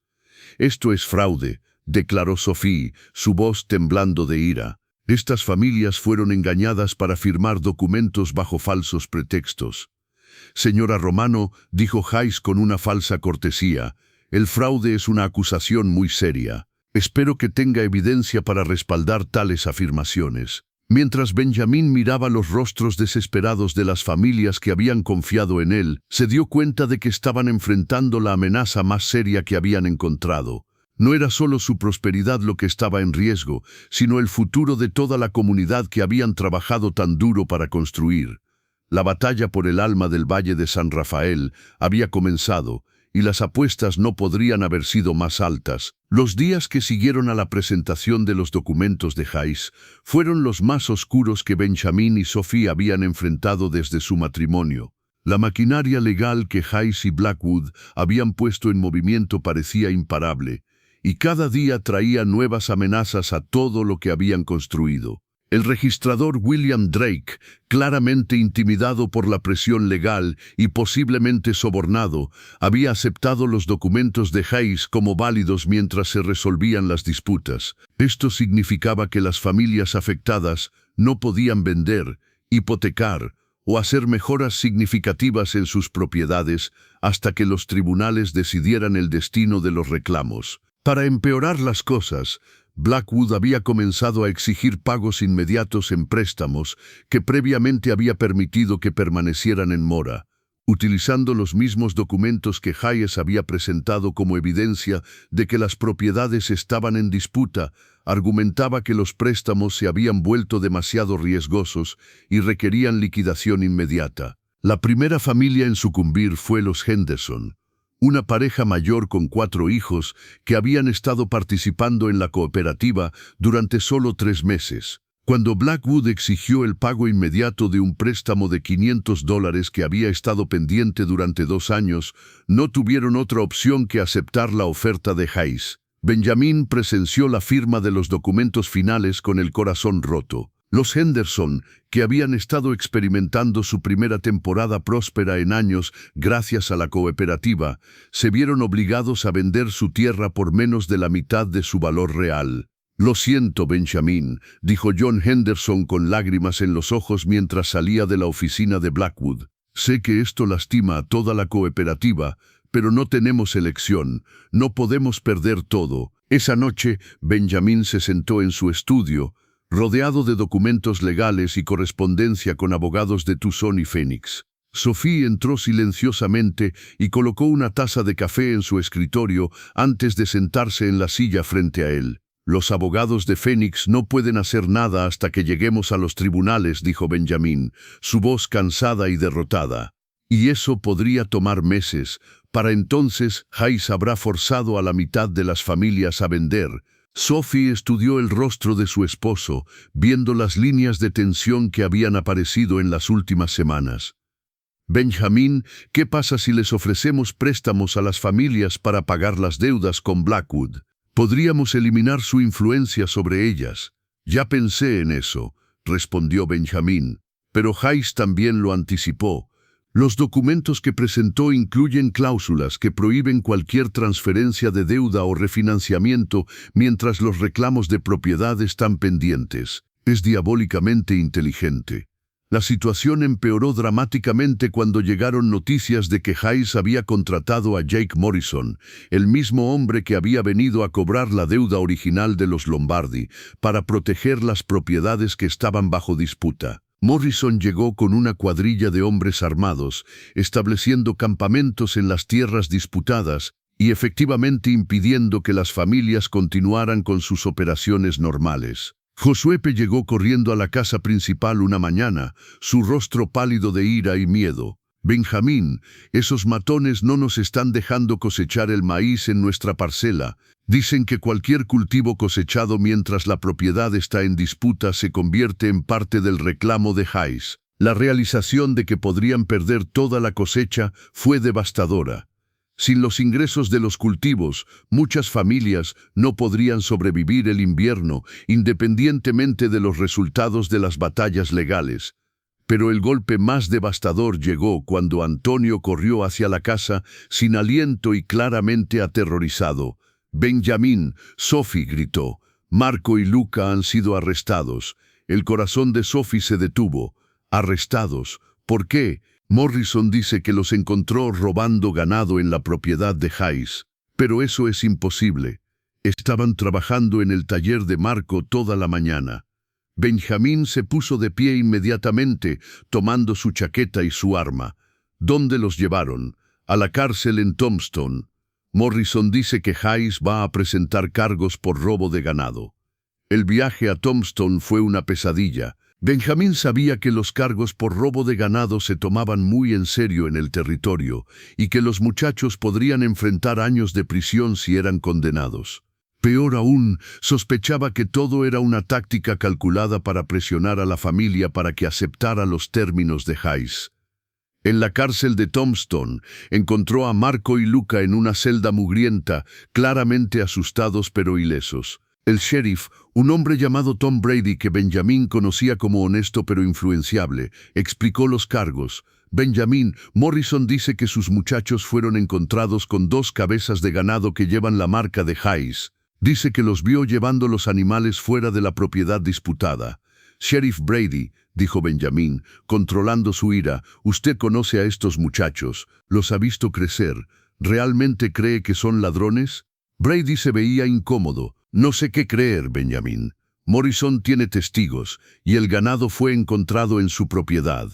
«Esto es fraude», declaró Sophie, su voz temblando de ira. «Estas familias fueron engañadas para firmar documentos bajo falsos pretextos». «Señora Romano», dijo Hayes con una falsa cortesía, «el fraude es una acusación muy seria. Espero que tenga evidencia para respaldar tales afirmaciones». Mientras Benjamin miraba los rostros desesperados de las familias que habían confiado en él, se dio cuenta de que estaban enfrentando la amenaza más seria que habían encontrado. No era solo su prosperidad lo que estaba en riesgo, sino el futuro de toda la comunidad que habían trabajado tan duro para construir. La batalla por el alma del Valle de San Rafael había comenzado, y las apuestas no podrían haber sido más altas. Los días que siguieron a la presentación de los documentos de Hayes fueron los más oscuros que Benjamin y Sophie habían enfrentado desde su matrimonio. La maquinaria legal que Hayes y Blackwood habían puesto en movimiento parecía imparable, y cada día traía nuevas amenazas a todo lo que habían construido. El registrador William Drake, claramente intimidado por la presión legal y posiblemente sobornado, había aceptado los documentos de Hayes como válidos mientras se resolvían las disputas. Esto significaba que las familias afectadas no podían vender, hipotecar o hacer mejoras significativas en sus propiedades hasta que los tribunales decidieran el destino de los reclamos. Para empeorar las cosas, Blackwood había comenzado a exigir pagos inmediatos en préstamos que previamente había permitido que permanecieran en mora. Utilizando los mismos documentos que Hayes había presentado como evidencia de que las propiedades estaban en disputa, argumentaba que los préstamos se habían vuelto demasiado riesgosos y requerían liquidación inmediata. La primera familia en sucumbir fue los Henderson, una pareja mayor con 4 hijos que habían estado participando en la cooperativa durante solo 3 meses. Cuando Blackwood exigió el pago inmediato de un préstamo de $500 que había estado pendiente durante 2 años, no tuvieron otra opción que aceptar la oferta de Hayes. Benjamin presenció la firma de los documentos finales con el corazón roto. Los Henderson, que habían estado experimentando su primera temporada próspera en años gracias a la cooperativa, se vieron obligados a vender su tierra por menos de la mitad de su valor real. «Lo siento, Benjamin», dijo John Henderson con lágrimas en los ojos mientras salía de la oficina de Blackwood. «Sé que esto lastima a toda la cooperativa, pero no tenemos elección, no podemos perder todo». Esa noche, Benjamin se sentó en su estudio, rodeado de documentos legales y correspondencia con abogados de Tucson y Phoenix. Sophie entró silenciosamente y colocó una taza de café en su escritorio antes de sentarse en la silla frente a él. «Los abogados de Phoenix no pueden hacer nada hasta que lleguemos a los tribunales», dijo Benjamin, su voz cansada y derrotada. «Y eso podría tomar meses. Para entonces, Hayes habrá forzado a la mitad de las familias a vender». Sophie estudió el rostro de su esposo, viendo las líneas de tensión que habían aparecido en las últimas semanas. «Benjamin, ¿qué pasa si les ofrecemos préstamos a las familias para pagar las deudas con Blackwood? Podríamos eliminar su influencia sobre ellas». «Ya pensé en eso», respondió Benjamin, pero Hayes también lo anticipó. Los documentos que presentó incluyen cláusulas que prohíben cualquier transferencia de deuda o refinanciamiento mientras los reclamos de propiedad están pendientes. Es diabólicamente inteligente. La situación empeoró dramáticamente cuando llegaron noticias de que Hayes había contratado a Jake Morrison, el mismo hombre que había venido a cobrar la deuda original de los Lombardi, para proteger las propiedades que estaban bajo disputa. Morrison llegó con una cuadrilla de hombres armados, estableciendo campamentos en las tierras disputadas y efectivamente impidiendo que las familias continuaran con sus operaciones normales. Josué llegó corriendo a la casa principal una mañana, su rostro pálido de ira y miedo. «Benjamín, esos matones no nos están dejando cosechar el maíz en nuestra parcela. Dicen que cualquier cultivo cosechado mientras la propiedad está en disputa se convierte en parte del reclamo de Hayes». La realización de que podrían perder toda la cosecha fue devastadora. Sin los ingresos de los cultivos, muchas familias no podrían sobrevivir el invierno, independientemente de los resultados de las batallas legales. Pero el golpe más devastador llegó cuando Antonio corrió hacia la casa sin aliento y claramente aterrorizado. «Benjamin», Sophie gritó, «Marco y Luca han sido arrestados». El corazón de Sophie se detuvo. «¿Arrestados? ¿Por qué?» «Morrison dice que los encontró robando ganado en la propiedad de Hayes». «Pero eso es imposible. Estaban trabajando en el taller de Marco toda la mañana». Benjamin se puso de pie inmediatamente, tomando su chaqueta y su arma. «¿Dónde los llevaron?» «A la cárcel en Tombstone. Morrison dice que Hayes va a presentar cargos por robo de ganado». El viaje a Tombstone fue una pesadilla. Benjamín sabía que los cargos por robo de ganado se tomaban muy en serio en el territorio y que los muchachos podrían enfrentar años de prisión si eran condenados. Peor aún, sospechaba que todo era una táctica calculada para presionar a la familia para que aceptara los términos de Hayes. En la cárcel de Tombstone, encontró a Marco y Luca en una celda mugrienta, claramente asustados pero ilesos. El sheriff, un hombre llamado Tom Brady que Benjamín conocía como honesto pero influenciable, explicó los cargos. Benjamín, Morrison dice que sus muchachos fueron encontrados con 2 cabezas de ganado que llevan la marca de Hayes. Dice que los vio llevando los animales fuera de la propiedad disputada. Sheriff Brady, dijo Benjamín, controlando su ira, usted conoce a estos muchachos, los ha visto crecer. ¿Realmente cree que son ladrones? Brady se veía incómodo. No sé qué creer, Benjamín. Morrison tiene testigos, y el ganado fue encontrado en su propiedad.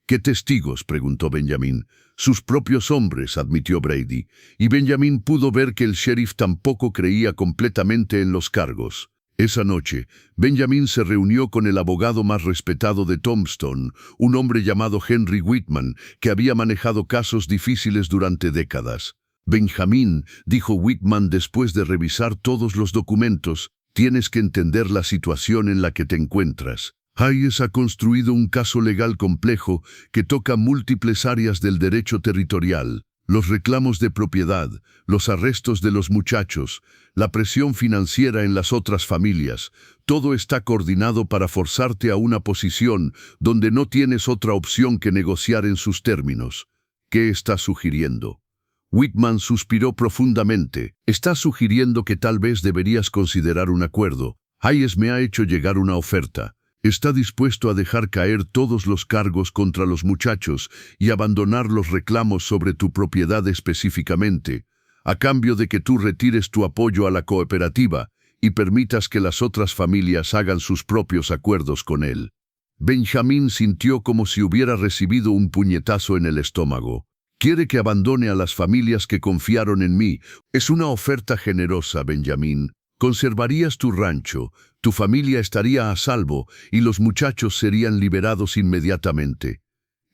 ¿Qué testigos?, preguntó Benjamín. Sus propios hombres, admitió Brady, y Benjamín pudo ver que el sheriff tampoco creía completamente en los cargos. Esa noche, Benjamín se reunió con el abogado más respetado de Tombstone, un hombre llamado Henry Whitman, que había manejado casos difíciles durante décadas. Benjamín, dijo Whitman después de revisar todos los documentos, tienes que entender la situación en la que te encuentras. Hayes ha construido un caso legal complejo que toca múltiples áreas del derecho territorial. Los reclamos de propiedad, los arrestos de los muchachos, la presión financiera en las otras familias, todo está coordinado para forzarte a una posición donde no tienes otra opción que negociar en sus términos. ¿Qué estás sugiriendo? Whitman suspiró profundamente. Estás sugiriendo que tal vez deberías considerar un acuerdo. Hayes me ha hecho llegar una oferta. Está dispuesto a dejar caer todos los cargos contra los muchachos y abandonar los reclamos sobre tu propiedad específicamente, a cambio de que tú retires tu apoyo a la cooperativa y permitas que las otras familias hagan sus propios acuerdos con él. Benjamín sintió como si hubiera recibido un puñetazo en el estómago. Quiere que abandone a las familias que confiaron en mí. Es una oferta generosa, Benjamín. Conservarías tu rancho, tu familia estaría a salvo y los muchachos serían liberados inmediatamente.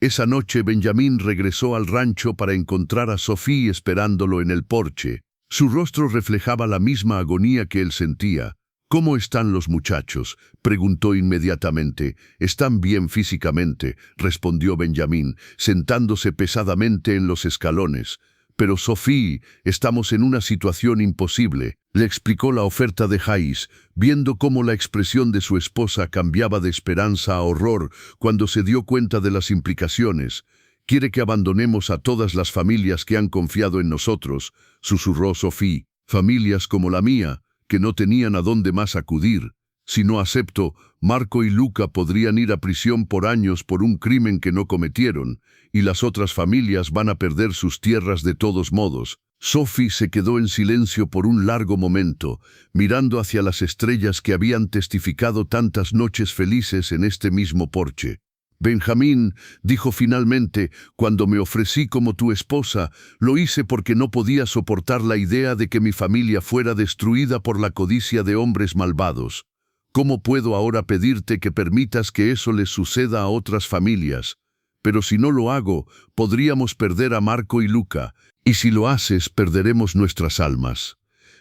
Esa noche Benjamín regresó al rancho para encontrar a Sophie esperándolo en el porche. Su rostro reflejaba la misma agonía que él sentía. ¿Cómo están los muchachos?, preguntó inmediatamente. Están bien físicamente, respondió Benjamín, sentándose pesadamente en los escalones. Pero Sophie, estamos en una situación imposible, le explicó la oferta de Hayes, viendo cómo la expresión de su esposa cambiaba de esperanza a horror cuando se dio cuenta de las implicaciones. Quiere que abandonemos a todas las familias que han confiado en nosotros, susurró Sophie, familias como la mía, que no tenían a dónde más acudir. Si no acepto, Marco y Luca podrían ir a prisión por años por un crimen que no cometieron, y las otras familias van a perder sus tierras de todos modos. Sophie se quedó en silencio por un largo momento, mirando hacia las estrellas que habían testificado tantas noches felices en este mismo porche. Benjamín, dijo finalmente, cuando me ofrecí como tu esposa, lo hice porque no podía soportar la idea de que mi familia fuera destruida por la codicia de hombres malvados. ¿Cómo puedo ahora pedirte que permitas que eso les suceda a otras familias? Pero si no lo hago, podríamos perder a Marco y Luca, y si lo haces, perderemos nuestras almas.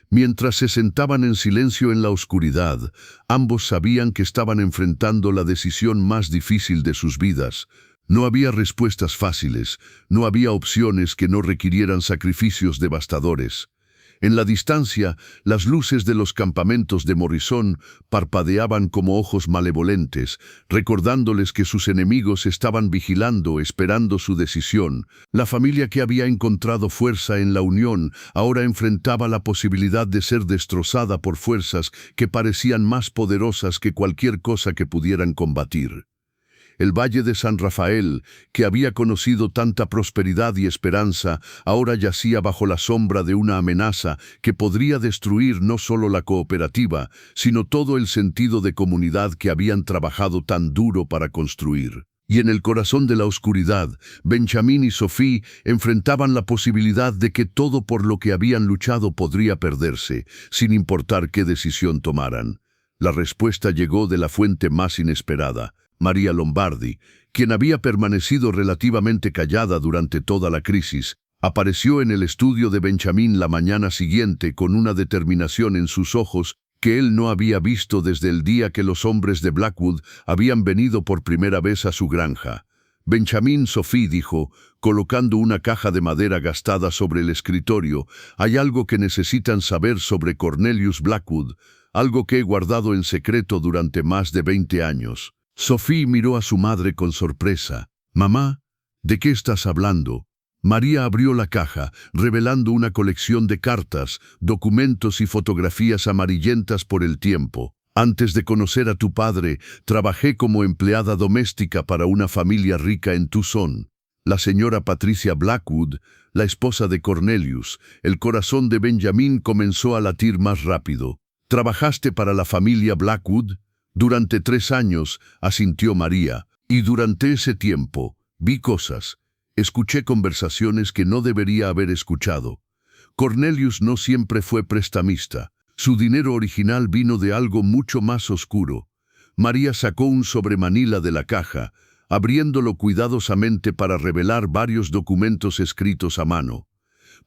Mientras se sentaban en silencio en la oscuridad, ambos sabían que estaban enfrentando la decisión más difícil de sus vidas. No había respuestas fáciles, no había opciones que no requirieran sacrificios devastadores. En la distancia, las luces de los campamentos de Morrison parpadeaban como ojos malevolentes, recordándoles que sus enemigos estaban vigilando, esperando su decisión. La familia que había encontrado fuerza en la unión ahora enfrentaba la posibilidad de ser destrozada por fuerzas que parecían más poderosas que cualquier cosa que pudieran combatir. El Valle de San Rafael, que había conocido tanta prosperidad y esperanza, ahora yacía bajo la sombra de una amenaza que podría destruir no solo la cooperativa, sino todo el sentido de comunidad que habían trabajado tan duro para construir. Y en el corazón de la oscuridad, Benjamín y Sophie enfrentaban la posibilidad de que todo por lo que habían luchado podría perderse, sin importar qué decisión tomaran. La respuesta llegó de la fuente más inesperada. María Lombardi, quien había permanecido relativamente callada durante toda la crisis, apareció en el estudio de Benjamín la mañana siguiente con una determinación en sus ojos que él no había visto desde el día que los hombres de Blackwood habían venido por primera vez a su granja. Benjamín, Sophie dijo, colocando una caja de madera gastada sobre el escritorio, hay algo que necesitan saber sobre Cornelius Blackwood, algo que he guardado en secreto durante más de 20 años. Sophie miró a su madre con sorpresa. «Mamá, ¿de qué estás hablando?» María abrió la caja, revelando una colección de cartas, documentos y fotografías amarillentas por el tiempo. «Antes de conocer a tu padre, trabajé como empleada doméstica para una familia rica en Tucson. La señora Patricia Blackwood, la esposa de Cornelius». El corazón de Benjamín comenzó a latir más rápido. «¿Trabajaste para la familia Blackwood?» «Durante 3 años», asintió María, «y durante ese tiempo vi cosas. Escuché conversaciones que no debería haber escuchado. Cornelius no siempre fue prestamista. Su dinero original vino de algo mucho más oscuro». María sacó un sobremanila de la caja, abriéndolo cuidadosamente para revelar varios documentos escritos a mano.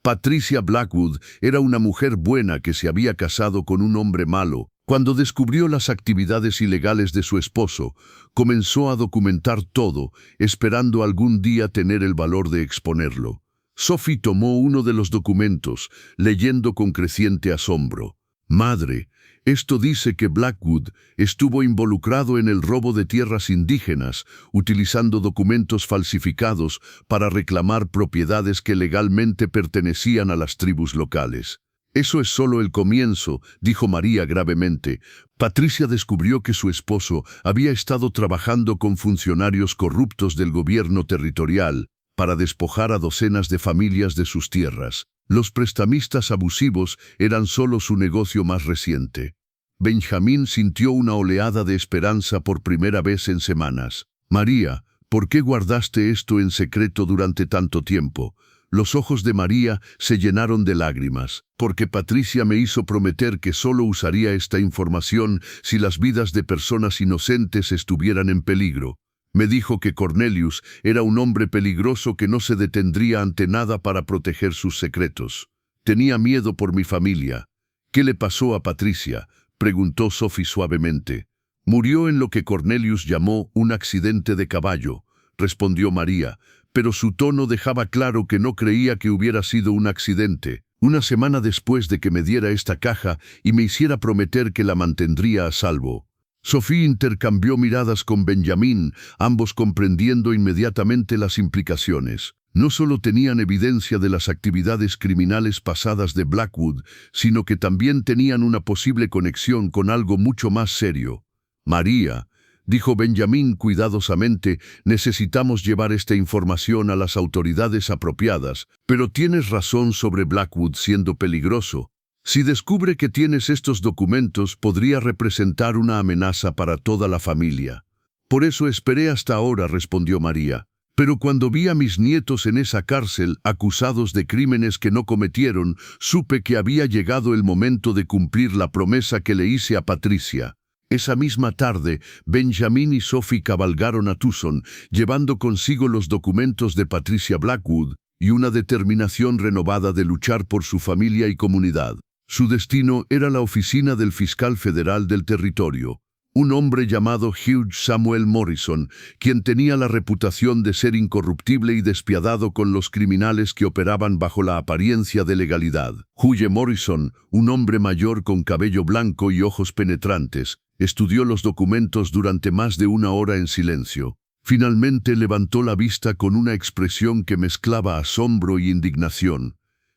Patricia Blackwood era una mujer buena que se había casado con un hombre malo. Cuando descubrió las actividades ilegales de su esposo, comenzó a documentar todo, esperando algún día tener el valor de exponerlo. Sophie tomó uno de los documentos, leyendo con creciente asombro. «Madre, esto dice que Blackwood estuvo involucrado en el robo de tierras indígenas, utilizando documentos falsificados para reclamar propiedades que legalmente pertenecían a las tribus locales». «Eso es solo el comienzo», dijo María gravemente. Patricia descubrió que su esposo había estado trabajando con funcionarios corruptos del gobierno territorial para despojar a docenas de familias de sus tierras. Los prestamistas abusivos eran solo su negocio más reciente. Benjamín sintió una oleada de esperanza por primera vez en semanas. «María, ¿por qué guardaste esto en secreto durante tanto tiempo?» Los ojos de María se llenaron de lágrimas. «Porque Patricia me hizo prometer que solo usaría esta información si las vidas de personas inocentes estuvieran en peligro. Me dijo que Cornelius era un hombre peligroso que no se detendría ante nada para proteger sus secretos. Tenía miedo por mi familia». «¿Qué le pasó a Patricia?», preguntó Sophie suavemente. «Murió en lo que Cornelius llamó un accidente de caballo», respondió María, pero su tono dejaba claro que no creía que hubiera sido un accidente. «Una semana después de que me diera esta caja y me hiciera prometer que la mantendría a salvo». Sophie intercambió miradas con Benjamín, ambos comprendiendo inmediatamente las implicaciones. No solo tenían evidencia de las actividades criminales pasadas de Blackwood, sino que también tenían una posible conexión con algo mucho más serio. «María», dijo Benjamín cuidadosamente, «necesitamos llevar esta información a las autoridades apropiadas, pero tienes razón sobre Blackwood siendo peligroso. Si descubre que tienes estos documentos, podría representar una amenaza para toda la familia». «Por eso esperé hasta ahora», respondió María. «Pero cuando vi a mis nietos en esa cárcel, acusados de crímenes que no cometieron, supe que había llegado el momento de cumplir la promesa que le hice a Patricia». Esa misma tarde, Benjamín y Sophie cabalgaron a Tucson, llevando consigo los documentos de Patricia Blackwood y una determinación renovada de luchar por su familia y comunidad. Su destino era la oficina del fiscal federal del territorio, un hombre llamado Hugh Samuel Morrison, quien tenía la reputación de ser incorruptible y despiadado con los criminales que operaban bajo la apariencia de legalidad. Hugh Morrison, un hombre mayor con cabello blanco y ojos penetrantes, estudió los documentos durante más de 1 hora en silencio. Finalmente levantó la vista con una expresión que mezclaba asombro y indignación.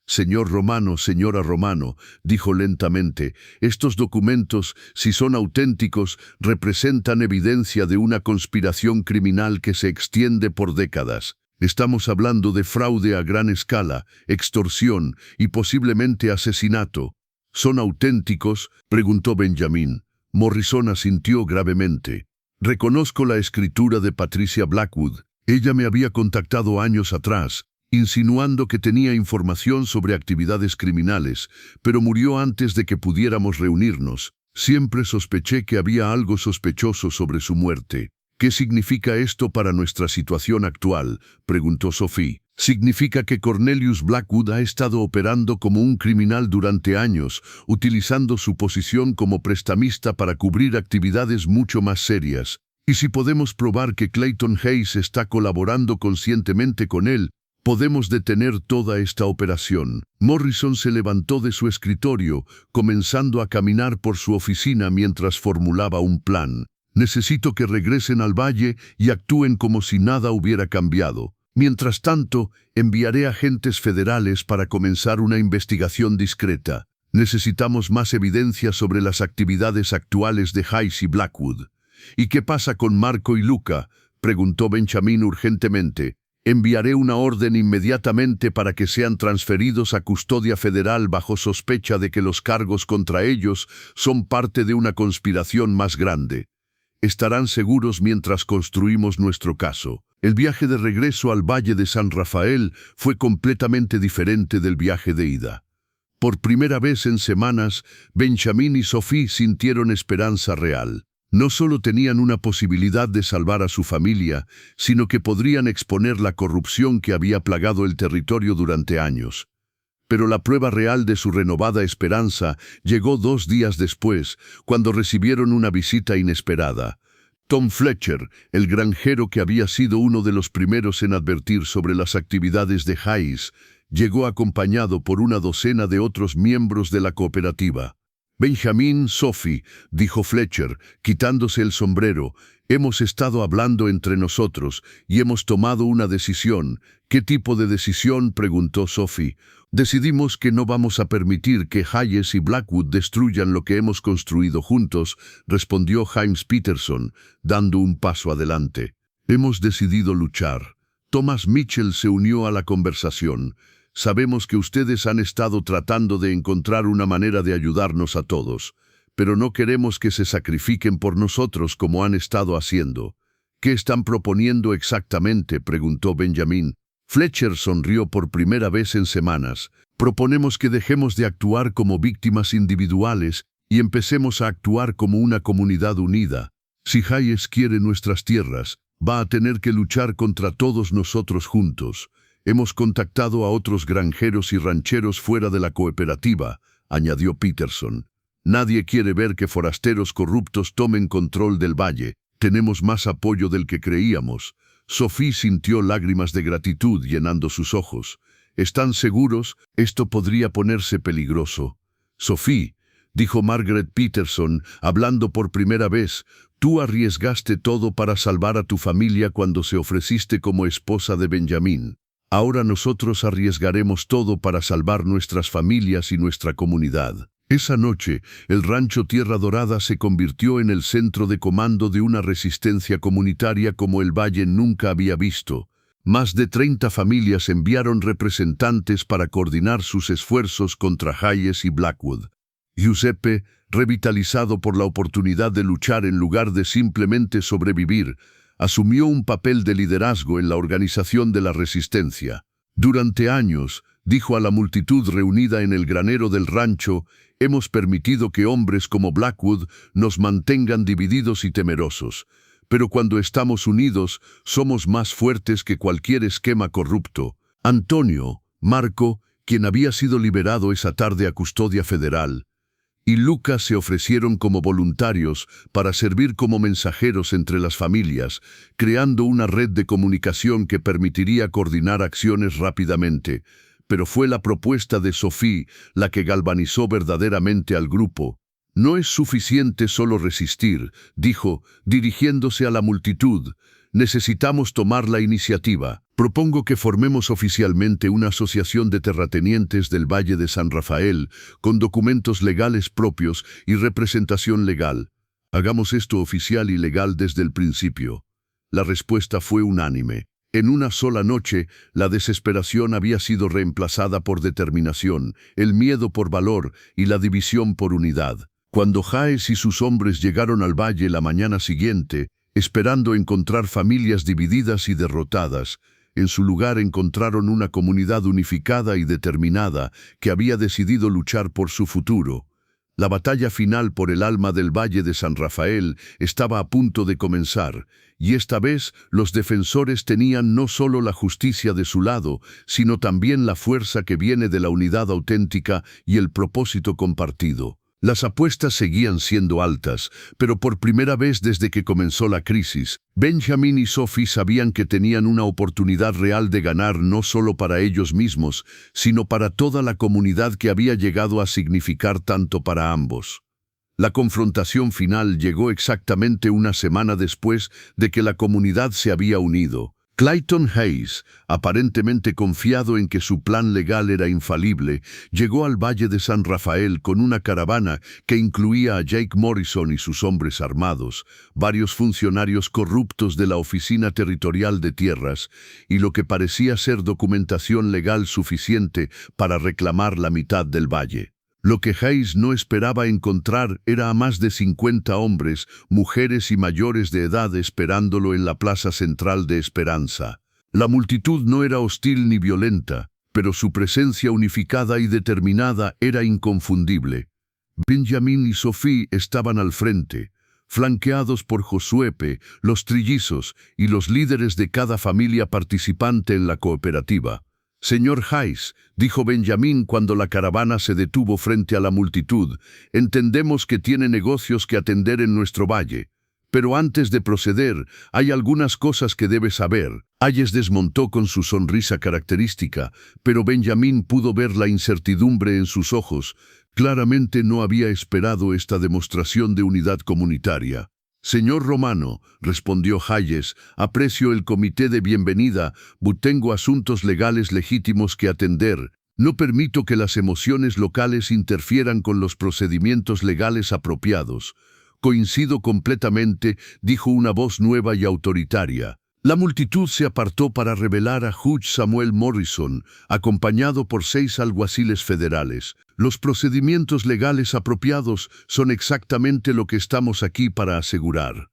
«Señor Romano, señora Romano», dijo lentamente, «estos documentos, si son auténticos, representan evidencia de una conspiración criminal que se extiende por décadas. Estamos hablando de fraude a gran escala, extorsión y posiblemente asesinato». «¿Son auténticos?», preguntó Benjamín. Morrison asintió gravemente. «Reconozco la escritura de Patricia Blackwood. Ella me había contactado años atrás, insinuando que tenía información sobre actividades criminales, pero murió antes de que pudiéramos reunirnos. Siempre sospeché que había algo sospechoso sobre su muerte». ¿Qué significa esto para nuestra situación actual?, preguntó Sophie. Significa que Cornelius Blackwood ha estado operando como un criminal durante años, utilizando su posición como prestamista para cubrir actividades mucho más serias. Y si podemos probar que Clayton Hayes está colaborando conscientemente con él, podemos detener toda esta operación. Morrison se levantó de su escritorio, comenzando a caminar por su oficina mientras formulaba un plan. Necesito que regresen al valle y actúen como si nada hubiera cambiado. Mientras tanto, enviaré agentes federales para comenzar una investigación discreta. Necesitamos más evidencia sobre las actividades actuales de Hayes y Blackwood. ¿Y qué pasa con Marco y Luca?, preguntó Benjamin urgentemente. Enviaré una orden inmediatamente para que sean transferidos a custodia federal bajo sospecha de que los cargos contra ellos son parte de una conspiración más grande. Estarán seguros mientras construimos nuestro caso. El viaje de regreso al Valle de San Rafael fue completamente diferente del viaje de ida. Por primera vez en semanas, Benjamin y Sophie sintieron esperanza real. No solo tenían una posibilidad de salvar a su familia, sino que podrían exponer la corrupción que había plagado el territorio durante años. Pero la prueba real de su renovada esperanza llegó 2 días después, cuando recibieron una visita inesperada. Tom Fletcher, el granjero que había sido uno de los primeros en advertir sobre las actividades de Hayes, llegó acompañado por una docena de otros miembros de la cooperativa. «Benjamin, Sophie», dijo Fletcher, quitándose el sombrero, «hemos estado hablando entre nosotros y hemos tomado una decisión». «¿Qué tipo de decisión?», preguntó Sophie. «Decidimos que no vamos a permitir que Hayes y Blackwood destruyan lo que hemos construido juntos», respondió James Peterson, dando un paso adelante. «Hemos decidido luchar». Thomas Mitchell se unió a la conversación. «Sabemos que ustedes han estado tratando de encontrar una manera de ayudarnos a todos, pero no queremos que se sacrifiquen por nosotros como han estado haciendo». «¿Qué están proponiendo exactamente?», preguntó Benjamin. Fletcher sonrió por primera vez en semanas. «Proponemos que dejemos de actuar como víctimas individuales y empecemos a actuar como una comunidad unida. Si Hayes quiere nuestras tierras, va a tener que luchar contra todos nosotros juntos. Hemos contactado a otros granjeros y rancheros fuera de la cooperativa», añadió Peterson. «Nadie quiere ver que forasteros corruptos tomen control del valle. Tenemos más apoyo del que creíamos». Sophie sintió lágrimas de gratitud llenando sus ojos. «¿Están seguros? Esto podría ponerse peligroso». «Sophie», dijo Margaret Peterson, hablando por primera vez, «tú arriesgaste todo para salvar a tu familia cuando se ofreciste como esposa de Benjamin. Ahora nosotros arriesgaremos todo para salvar nuestras familias y nuestra comunidad». Esa noche, el rancho Tierra Dorada se convirtió en el centro de comando de una resistencia comunitaria como el Valle nunca había visto. Más de 30 familias enviaron representantes para coordinar sus esfuerzos contra Hayes y Blackwood. Giuseppe, revitalizado por la oportunidad de luchar en lugar de simplemente sobrevivir, asumió un papel de liderazgo en la organización de la resistencia. «Durante años», dijo a la multitud reunida en el granero del rancho, «hemos permitido que hombres como Blackwood nos mantengan divididos y temerosos. Pero cuando estamos unidos, somos más fuertes que cualquier esquema corrupto». Antonio, Marco, quien había sido liberado esa tarde a custodia federal, y Lucas se ofrecieron como voluntarios para servir como mensajeros entre las familias, creando una red de comunicación que permitiría coordinar acciones rápidamente. Pero fue la propuesta de Sophie la que galvanizó verdaderamente al grupo. «No es suficiente solo resistir», dijo, dirigiéndose a la multitud. «Necesitamos tomar la iniciativa. Propongo que formemos oficialmente una asociación de terratenientes del Valle de San Rafael, con documentos legales propios y representación legal. Hagamos esto oficial y legal desde el principio». La respuesta fue unánime. En una sola noche, la desesperación había sido reemplazada por determinación, el miedo por valor y la división por unidad. Cuando Hayes y sus hombres llegaron al valle la mañana siguiente, esperando encontrar familias divididas y derrotadas, en su lugar encontraron una comunidad unificada y determinada que había decidido luchar por su futuro. La batalla final por el alma del Valle de San Rafael estaba a punto de comenzar, y esta vez los defensores tenían no solo la justicia de su lado, sino también la fuerza que viene de la unidad auténtica y el propósito compartido. Las apuestas seguían siendo altas, pero por primera vez desde que comenzó la crisis, Benjamin y Sophie sabían que tenían una oportunidad real de ganar no solo para ellos mismos, sino para toda la comunidad que había llegado a significar tanto para ambos. La confrontación final llegó exactamente una semana después de que la comunidad se había unido. Clayton Hayes, aparentemente confiado en que su plan legal era infalible, llegó al Valle de San Rafael con una caravana que incluía a Jake Morrison y sus hombres armados, varios funcionarios corruptos de la Oficina Territorial de Tierras y lo que parecía ser documentación legal suficiente para reclamar la mitad del valle. Lo que Hayes no esperaba encontrar era a más de 50 hombres, mujeres y mayores de edad esperándolo en la plaza central de Esperanza. La multitud no era hostil ni violenta, pero su presencia unificada y determinada era inconfundible. Benjamin y Sophie estaban al frente, flanqueados por Josué, los trillizos y los líderes de cada familia participante en la cooperativa. «Señor Hayes», dijo Benjamin cuando la caravana se detuvo frente a la multitud, «entendemos que tiene negocios que atender en nuestro valle. Pero antes de proceder, hay algunas cosas que debe saber». Hayes desmontó con su sonrisa característica, pero Benjamin pudo ver la incertidumbre en sus ojos. Claramente no había esperado esta demostración de unidad comunitaria. «Señor Romano», respondió Hayes, «aprecio el comité de bienvenida, pero tengo asuntos legales legítimos que atender. No permito que las emociones locales interfieran con los procedimientos legales apropiados». «Coincido completamente», dijo una voz nueva y autoritaria. La multitud se apartó para revelar a Judge Samuel Morrison, acompañado por 6 alguaciles federales. «Los procedimientos legales apropiados son exactamente lo que estamos aquí para asegurar».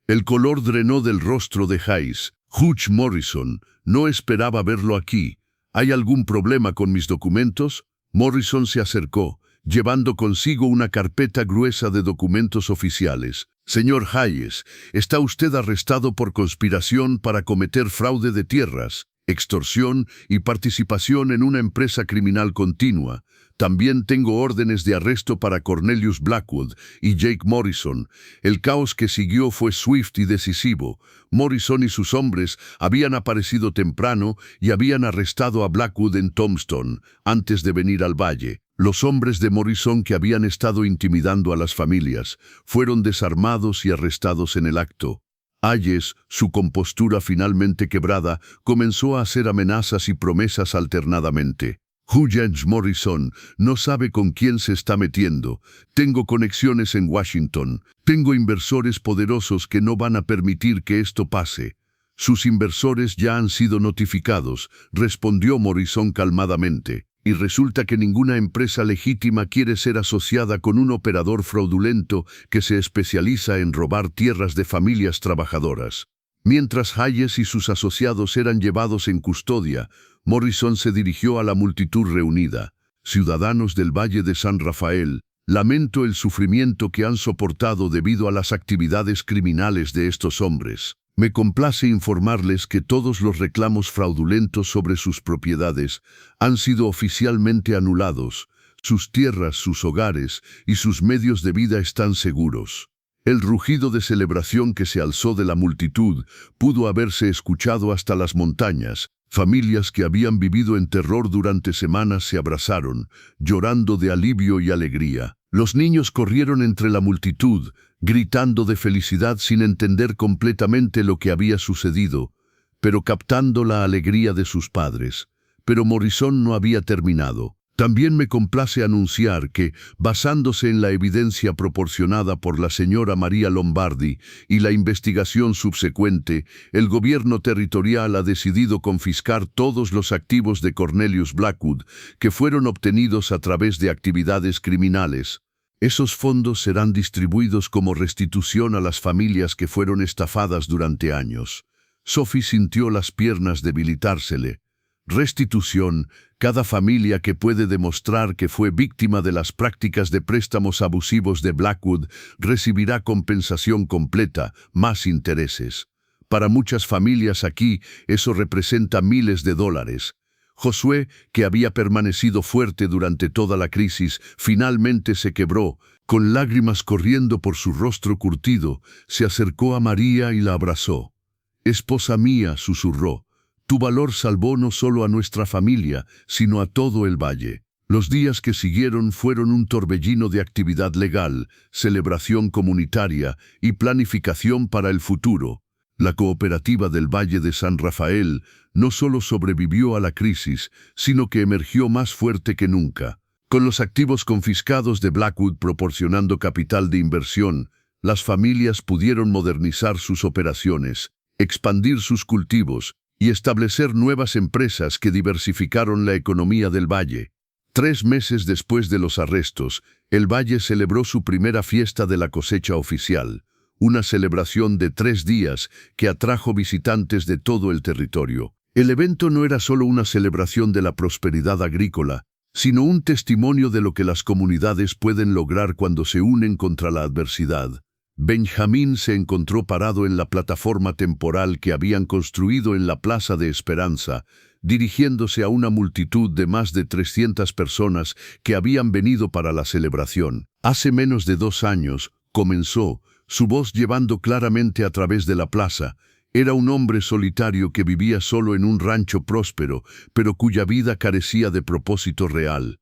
El color drenó del rostro de Hayes. «Judge Morrison, no esperaba verlo aquí. ¿Hay algún problema con mis documentos?» Morrison se acercó, llevando consigo una carpeta gruesa de documentos oficiales. «Señor Hayes, está usted arrestado por conspiración para cometer fraude de tierras, extorsión y participación en una empresa criminal continua. También tengo órdenes de arresto para Cornelius Blackwood y Jake Morrison». El caos que siguió fue swift y decisivo. Morrison y sus hombres habían aparecido temprano y habían arrestado a Blackwood en Tombstone antes de venir al valle. Los hombres de Morrison que habían estado intimidando a las familias fueron desarmados y arrestados en el acto. Hayes, su compostura finalmente quebrada, comenzó a hacer amenazas y promesas alternadamente. «Judge Morrison no sabe con quién se está metiendo. Tengo conexiones en Washington. Tengo inversores poderosos que no van a permitir que esto pase». «Sus inversores ya han sido notificados», respondió Morrison calmadamente. «Y resulta que ninguna empresa legítima quiere ser asociada con un operador fraudulento que se especializa en robar tierras de familias trabajadoras». Mientras Hayes y sus asociados eran llevados en custodia, Morrison se dirigió a la multitud reunida. «Ciudadanos del Valle de San Rafael, lamento el sufrimiento que han soportado debido a las actividades criminales de estos hombres. Me complace informarles que todos los reclamos fraudulentos sobre sus propiedades han sido oficialmente anulados. Sus tierras, sus hogares y sus medios de vida están seguros». El rugido de celebración que se alzó de la multitud pudo haberse escuchado hasta las montañas. Familias que habían vivido en terror durante semanas se abrazaron, llorando de alivio y alegría. Los niños corrieron entre la multitud, gritando de felicidad sin entender completamente lo que había sucedido, pero captando la alegría de sus padres. Pero Morrison no había terminado. «También me complace anunciar que, basándose en la evidencia proporcionada por la señora María Lombardi y la investigación subsecuente, el gobierno territorial ha decidido confiscar todos los activos de Cornelius Blackwood que fueron obtenidos a través de actividades criminales. Esos fondos serán distribuidos como restitución a las familias que fueron estafadas durante años». Sophie sintió las piernas debilitársele. Restitución. Cada familia que puede demostrar que fue víctima de las prácticas de préstamos abusivos de Blackwood recibirá compensación completa, más intereses. Para muchas familias aquí, eso representa miles de dólares. Josué, que había permanecido fuerte durante toda la crisis, finalmente se quebró. Con lágrimas corriendo por su rostro curtido, se acercó a María y la abrazó. «Esposa mía», susurró, «tu valor salvó no solo a nuestra familia, sino a todo el valle». Los días que siguieron fueron un torbellino de actividad legal, celebración comunitaria y planificación para el futuro. La cooperativa del Valle de San Rafael no solo sobrevivió a la crisis, sino que emergió más fuerte que nunca. Con los activos confiscados de Blackwood proporcionando capital de inversión, las familias pudieron modernizar sus operaciones, expandir sus cultivos y establecer nuevas empresas que diversificaron la economía del valle. 3 meses después de los arrestos, el valle celebró su primera fiesta de la cosecha oficial, una celebración de 3 días que atrajo visitantes de todo el territorio. El evento no era solo una celebración de la prosperidad agrícola, sino un testimonio de lo que las comunidades pueden lograr cuando se unen contra la adversidad. Benjamín se encontró parado en la plataforma temporal que habían construido en la Plaza de Esperanza, dirigiéndose a una multitud de más de 300 personas que habían venido para la celebración. Hace menos de 2 años, comenzó, su voz llevando claramente a través de la plaza. Era un hombre solitario que vivía solo en un rancho próspero, pero cuya vida carecía de propósito real.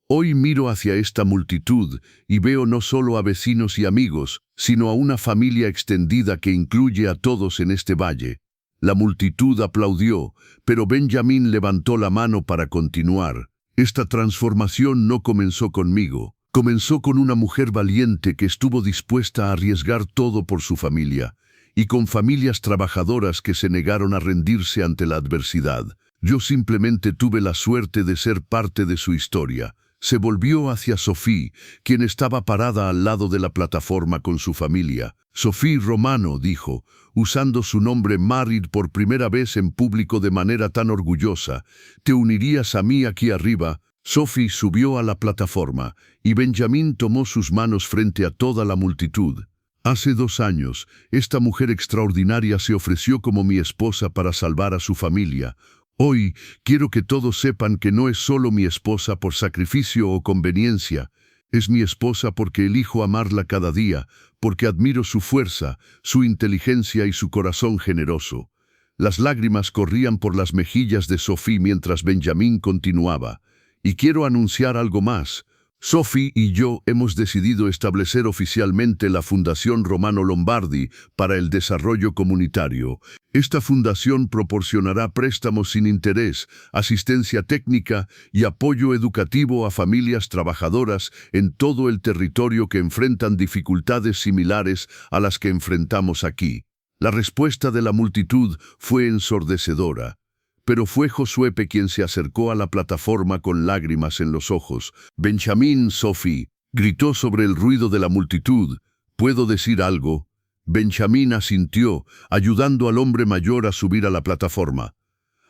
Hoy miro hacia esta multitud y veo no solo a vecinos y amigos, sino a una familia extendida que incluye a todos en este valle. La multitud aplaudió, pero Benjamín levantó la mano para continuar. Esta transformación no comenzó conmigo. Comenzó con una mujer valiente que estuvo dispuesta a arriesgar todo por su familia, y con familias trabajadoras que se negaron a rendirse ante la adversidad. Yo simplemente tuve la suerte de ser parte de su historia. Se volvió hacia Sophie, quien estaba parada al lado de la plataforma con su familia. «Sophie Romano», dijo, usando su nombre Marid por primera vez en público de manera tan orgullosa, «¿te unirías a mí aquí arriba?» Sophie subió a la plataforma, y Benjamín tomó sus manos frente a toda la multitud. Hace 2 años, esta mujer extraordinaria se ofreció como mi esposa para salvar a su familia. Hoy, quiero que todos sepan que no es solo mi esposa por sacrificio o conveniencia. Es mi esposa porque elijo amarla cada día, porque admiro su fuerza, su inteligencia y su corazón generoso. Las lágrimas corrían por las mejillas de Sophie mientras Benjamín continuaba. Y quiero anunciar algo más. Sophie y yo hemos decidido establecer oficialmente la Fundación Romano Lombardi para el Desarrollo Comunitario. Esta fundación proporcionará préstamos sin interés, asistencia técnica y apoyo educativo a familias trabajadoras en todo el territorio que enfrentan dificultades similares a las que enfrentamos aquí. La respuesta de la multitud fue ensordecedora. Pero fue Josué quien se acercó a la plataforma con lágrimas en los ojos. «Benjamín, Sophie», gritó sobre el ruido de la multitud, «¿puedo decir algo?» Benjamín asintió, ayudando al hombre mayor a subir a la plataforma.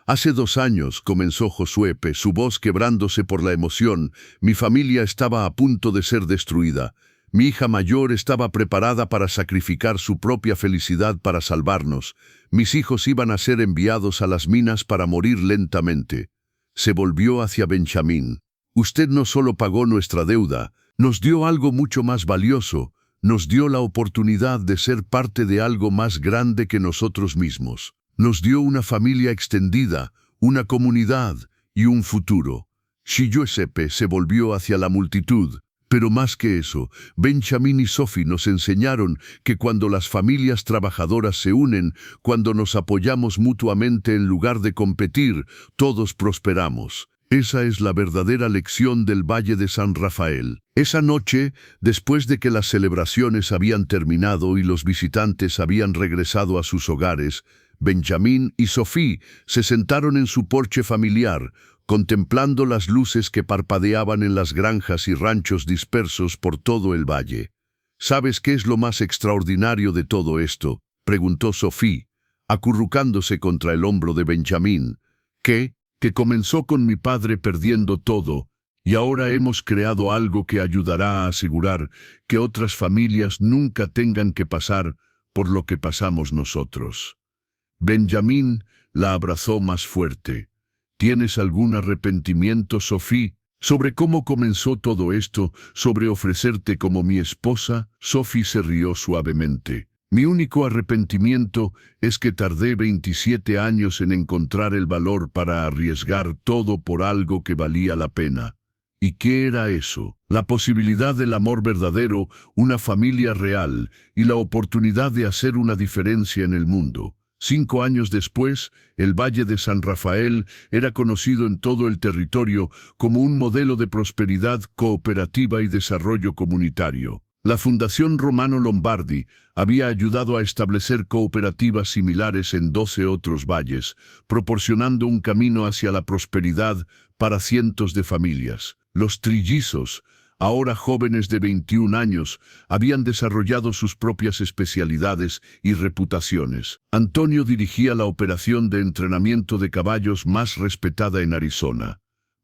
«Hace 2 años», comenzó Josué, su voz quebrándose por la emoción, «mi familia estaba a punto de ser destruida. Mi hija mayor estaba preparada para sacrificar su propia felicidad para salvarnos. Mis hijos iban a ser enviados a las minas para morir lentamente». Se volvió hacia Benjamín. «Usted no solo pagó nuestra deuda, nos dio algo mucho más valioso. Nos dio la oportunidad de ser parte de algo más grande que nosotros mismos. Nos dio una familia extendida, una comunidad y un futuro». Giuseppe se volvió hacia la multitud. Pero más que eso, Benjamín y Sophie nos enseñaron que cuando las familias trabajadoras se unen, cuando nos apoyamos mutuamente en lugar de competir, todos prosperamos. Esa es la verdadera lección del Valle de San Rafael. Esa noche, después de que las celebraciones habían terminado y los visitantes habían regresado a sus hogares, Benjamín y Sophie se sentaron en su porche familiar, contemplando las luces que parpadeaban en las granjas y ranchos dispersos por todo el valle. «¿Sabes qué es lo más extraordinario de todo esto?», preguntó Sophie, acurrucándose contra el hombro de Benjamín. «¿Qué?», que comenzó con mi padre perdiendo todo, y ahora hemos creado algo que ayudará a asegurar que otras familias nunca tengan que pasar por lo que pasamos nosotros. Benjamín la abrazó más fuerte. ¿Tienes algún arrepentimiento, Sophie, sobre cómo comenzó todo esto, sobre ofrecerte como mi esposa? Sophie se rió suavemente. Mi único arrepentimiento es que tardé 27 años en encontrar el valor para arriesgar todo por algo que valía la pena. ¿Y qué era eso? La posibilidad del amor verdadero, una familia real y la oportunidad de hacer una diferencia en el mundo. 5 años después, el Valle de San Rafael era conocido en todo el territorio como un modelo de prosperidad cooperativa y desarrollo comunitario. La Fundación Romano Lombardi había ayudado a establecer cooperativas similares en 12 otros valles, proporcionando un camino hacia la prosperidad para cientos de familias. Los trillizos, ahora jóvenes de 21 años, habían desarrollado sus propias especialidades y reputaciones. Antonio dirigía la operación de entrenamiento de caballos más respetada en Arizona.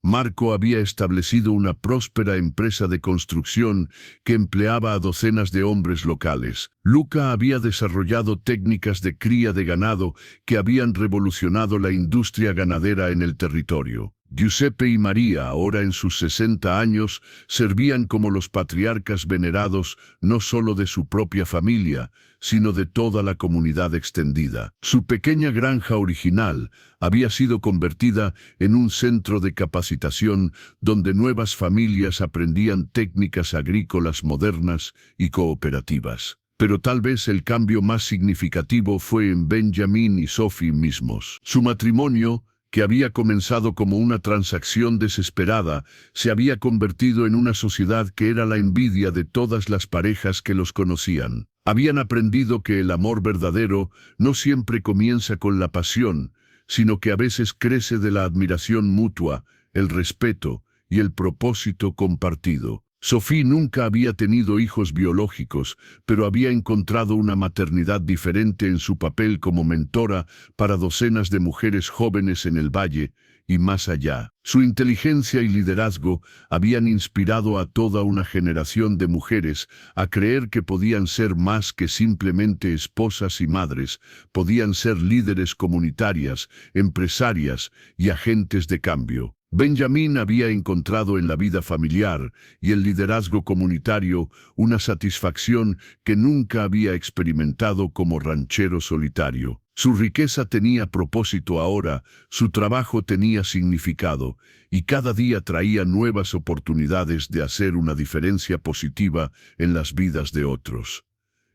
Marco había establecido una próspera empresa de construcción que empleaba a docenas de hombres locales. Luca había desarrollado técnicas de cría de ganado que habían revolucionado la industria ganadera en el territorio. Giuseppe y María, ahora en sus 60 años, servían como los patriarcas venerados no solo de su propia familia, sino de toda la comunidad extendida. Su pequeña granja original había sido convertida en un centro de capacitación donde nuevas familias aprendían técnicas agrícolas modernas y cooperativas. Pero tal vez el cambio más significativo fue en Benjamín y Sophie mismos. Su matrimonio, que había comenzado como una transacción desesperada, se había convertido en una sociedad que era la envidia de todas las parejas que los conocían. Habían aprendido que el amor verdadero no siempre comienza con la pasión, sino que a veces crece de la admiración mutua, el respeto y el propósito compartido. Sophie nunca había tenido hijos biológicos, pero había encontrado una maternidad diferente en su papel como mentora para docenas de mujeres jóvenes en el valle y más allá. Su inteligencia y liderazgo habían inspirado a toda una generación de mujeres a creer que podían ser más que simplemente esposas y madres, podían ser líderes comunitarias, empresarias y agentes de cambio. Benjamín había encontrado en la vida familiar y el liderazgo comunitario una satisfacción que nunca había experimentado como ranchero solitario. Su riqueza tenía propósito ahora, su trabajo tenía significado, y cada día traía nuevas oportunidades de hacer una diferencia positiva en las vidas de otros.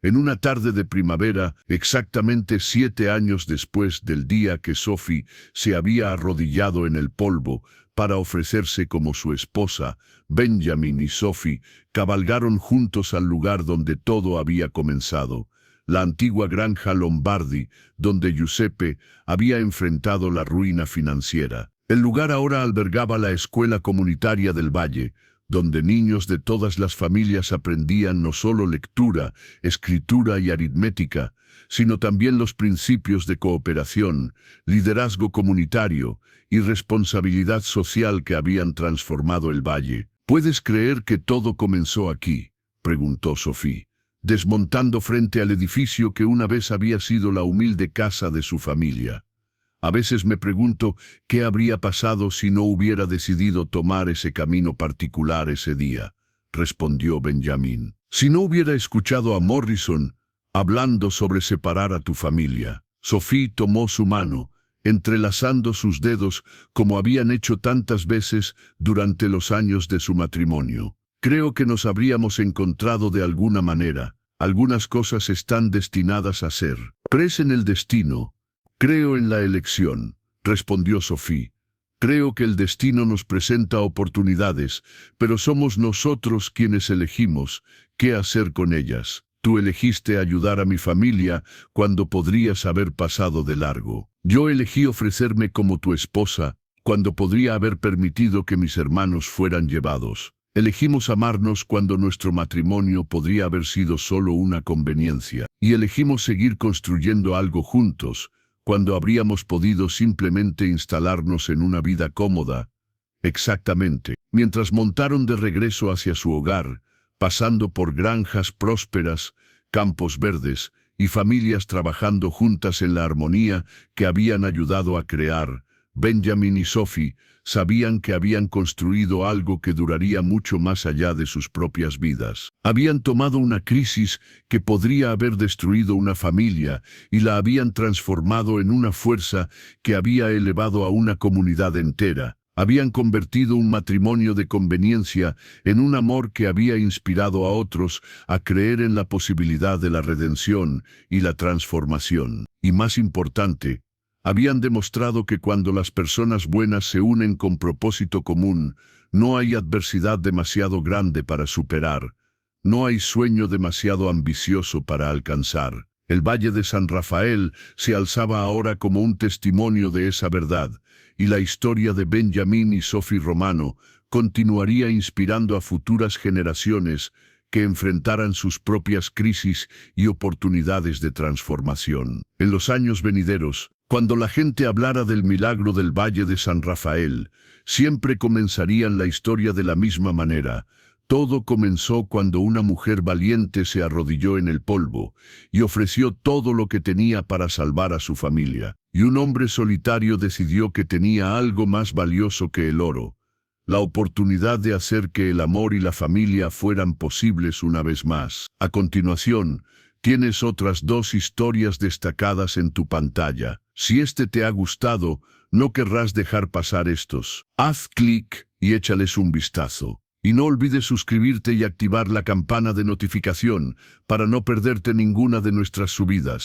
En una tarde de primavera, exactamente 7 años después del día que Sophie se había arrodillado en el polvo para ofrecerse como su esposa, Benjamín y Sophie cabalgaron juntos al lugar donde todo había comenzado, la antigua granja Lombardi, donde Giuseppe había enfrentado la ruina financiera. El lugar ahora albergaba la escuela comunitaria del valle, donde niños de todas las familias aprendían no solo lectura, escritura y aritmética, sino también los principios de cooperación, liderazgo comunitario y responsabilidad social que habían transformado el valle. ¿Puedes creer que todo comenzó aquí?, preguntó Sophie, desmontando frente al edificio que una vez había sido la humilde casa de su familia. A veces me pregunto qué habría pasado si no hubiera decidido tomar ese camino particular ese día, respondió Benjamín. Si no hubiera escuchado a Morrison hablando sobre separar a tu familia. Sophie tomó su mano, entrelazando sus dedos como habían hecho tantas veces durante los años de su matrimonio. Creo que nos habríamos encontrado de alguna manera. Algunas cosas están destinadas a ser. ¿Crees en el destino? Creo en la elección, respondió Sophie. Creo que el destino nos presenta oportunidades, pero somos nosotros quienes elegimos qué hacer con ellas. Tú elegiste ayudar a mi familia cuando podrías haber pasado de largo. Yo elegí ofrecerme como tu esposa cuando podría haber permitido que mis hermanos fueran llevados. Elegimos amarnos cuando nuestro matrimonio podría haber sido solo una conveniencia. Y elegimos seguir construyendo algo juntos cuando habríamos podido simplemente instalarnos en una vida cómoda. Exactamente. Mientras montaron de regreso hacia su hogar, pasando por granjas prósperas, campos verdes y familias trabajando juntas en la armonía que habían ayudado a crear, Benjamin y Sophie sabían que habían construido algo que duraría mucho más allá de sus propias vidas. Habían tomado una crisis que podría haber destruido una familia y la habían transformado en una fuerza que había elevado a una comunidad entera. Habían convertido un matrimonio de conveniencia en un amor que había inspirado a otros a creer en la posibilidad de la redención y la transformación. Y más importante, habían demostrado que cuando las personas buenas se unen con propósito común, no hay adversidad demasiado grande para superar, no hay sueño demasiado ambicioso para alcanzar. El Valle de San Rafael se alzaba ahora como un testimonio de esa verdad, y la historia de Benjamin y Sophie Romano continuaría inspirando a futuras generaciones que enfrentaran sus propias crisis y oportunidades de transformación. En los años venideros, cuando la gente hablara del milagro del Valle de San Rafael, siempre comenzarían la historia de la misma manera. Todo comenzó cuando una mujer valiente se arrodilló en el polvo y ofreció todo lo que tenía para salvar a su familia. Y un hombre solitario decidió que tenía algo más valioso que el oro: la oportunidad de hacer que el amor y la familia fueran posibles una vez más. A continuación, tienes otras dos historias destacadas en tu pantalla. Si este te ha gustado, no querrás dejar pasar estos. Haz clic y échales un vistazo. Y no olvides suscribirte y activar la campana de notificación para no perderte ninguna de nuestras subidas.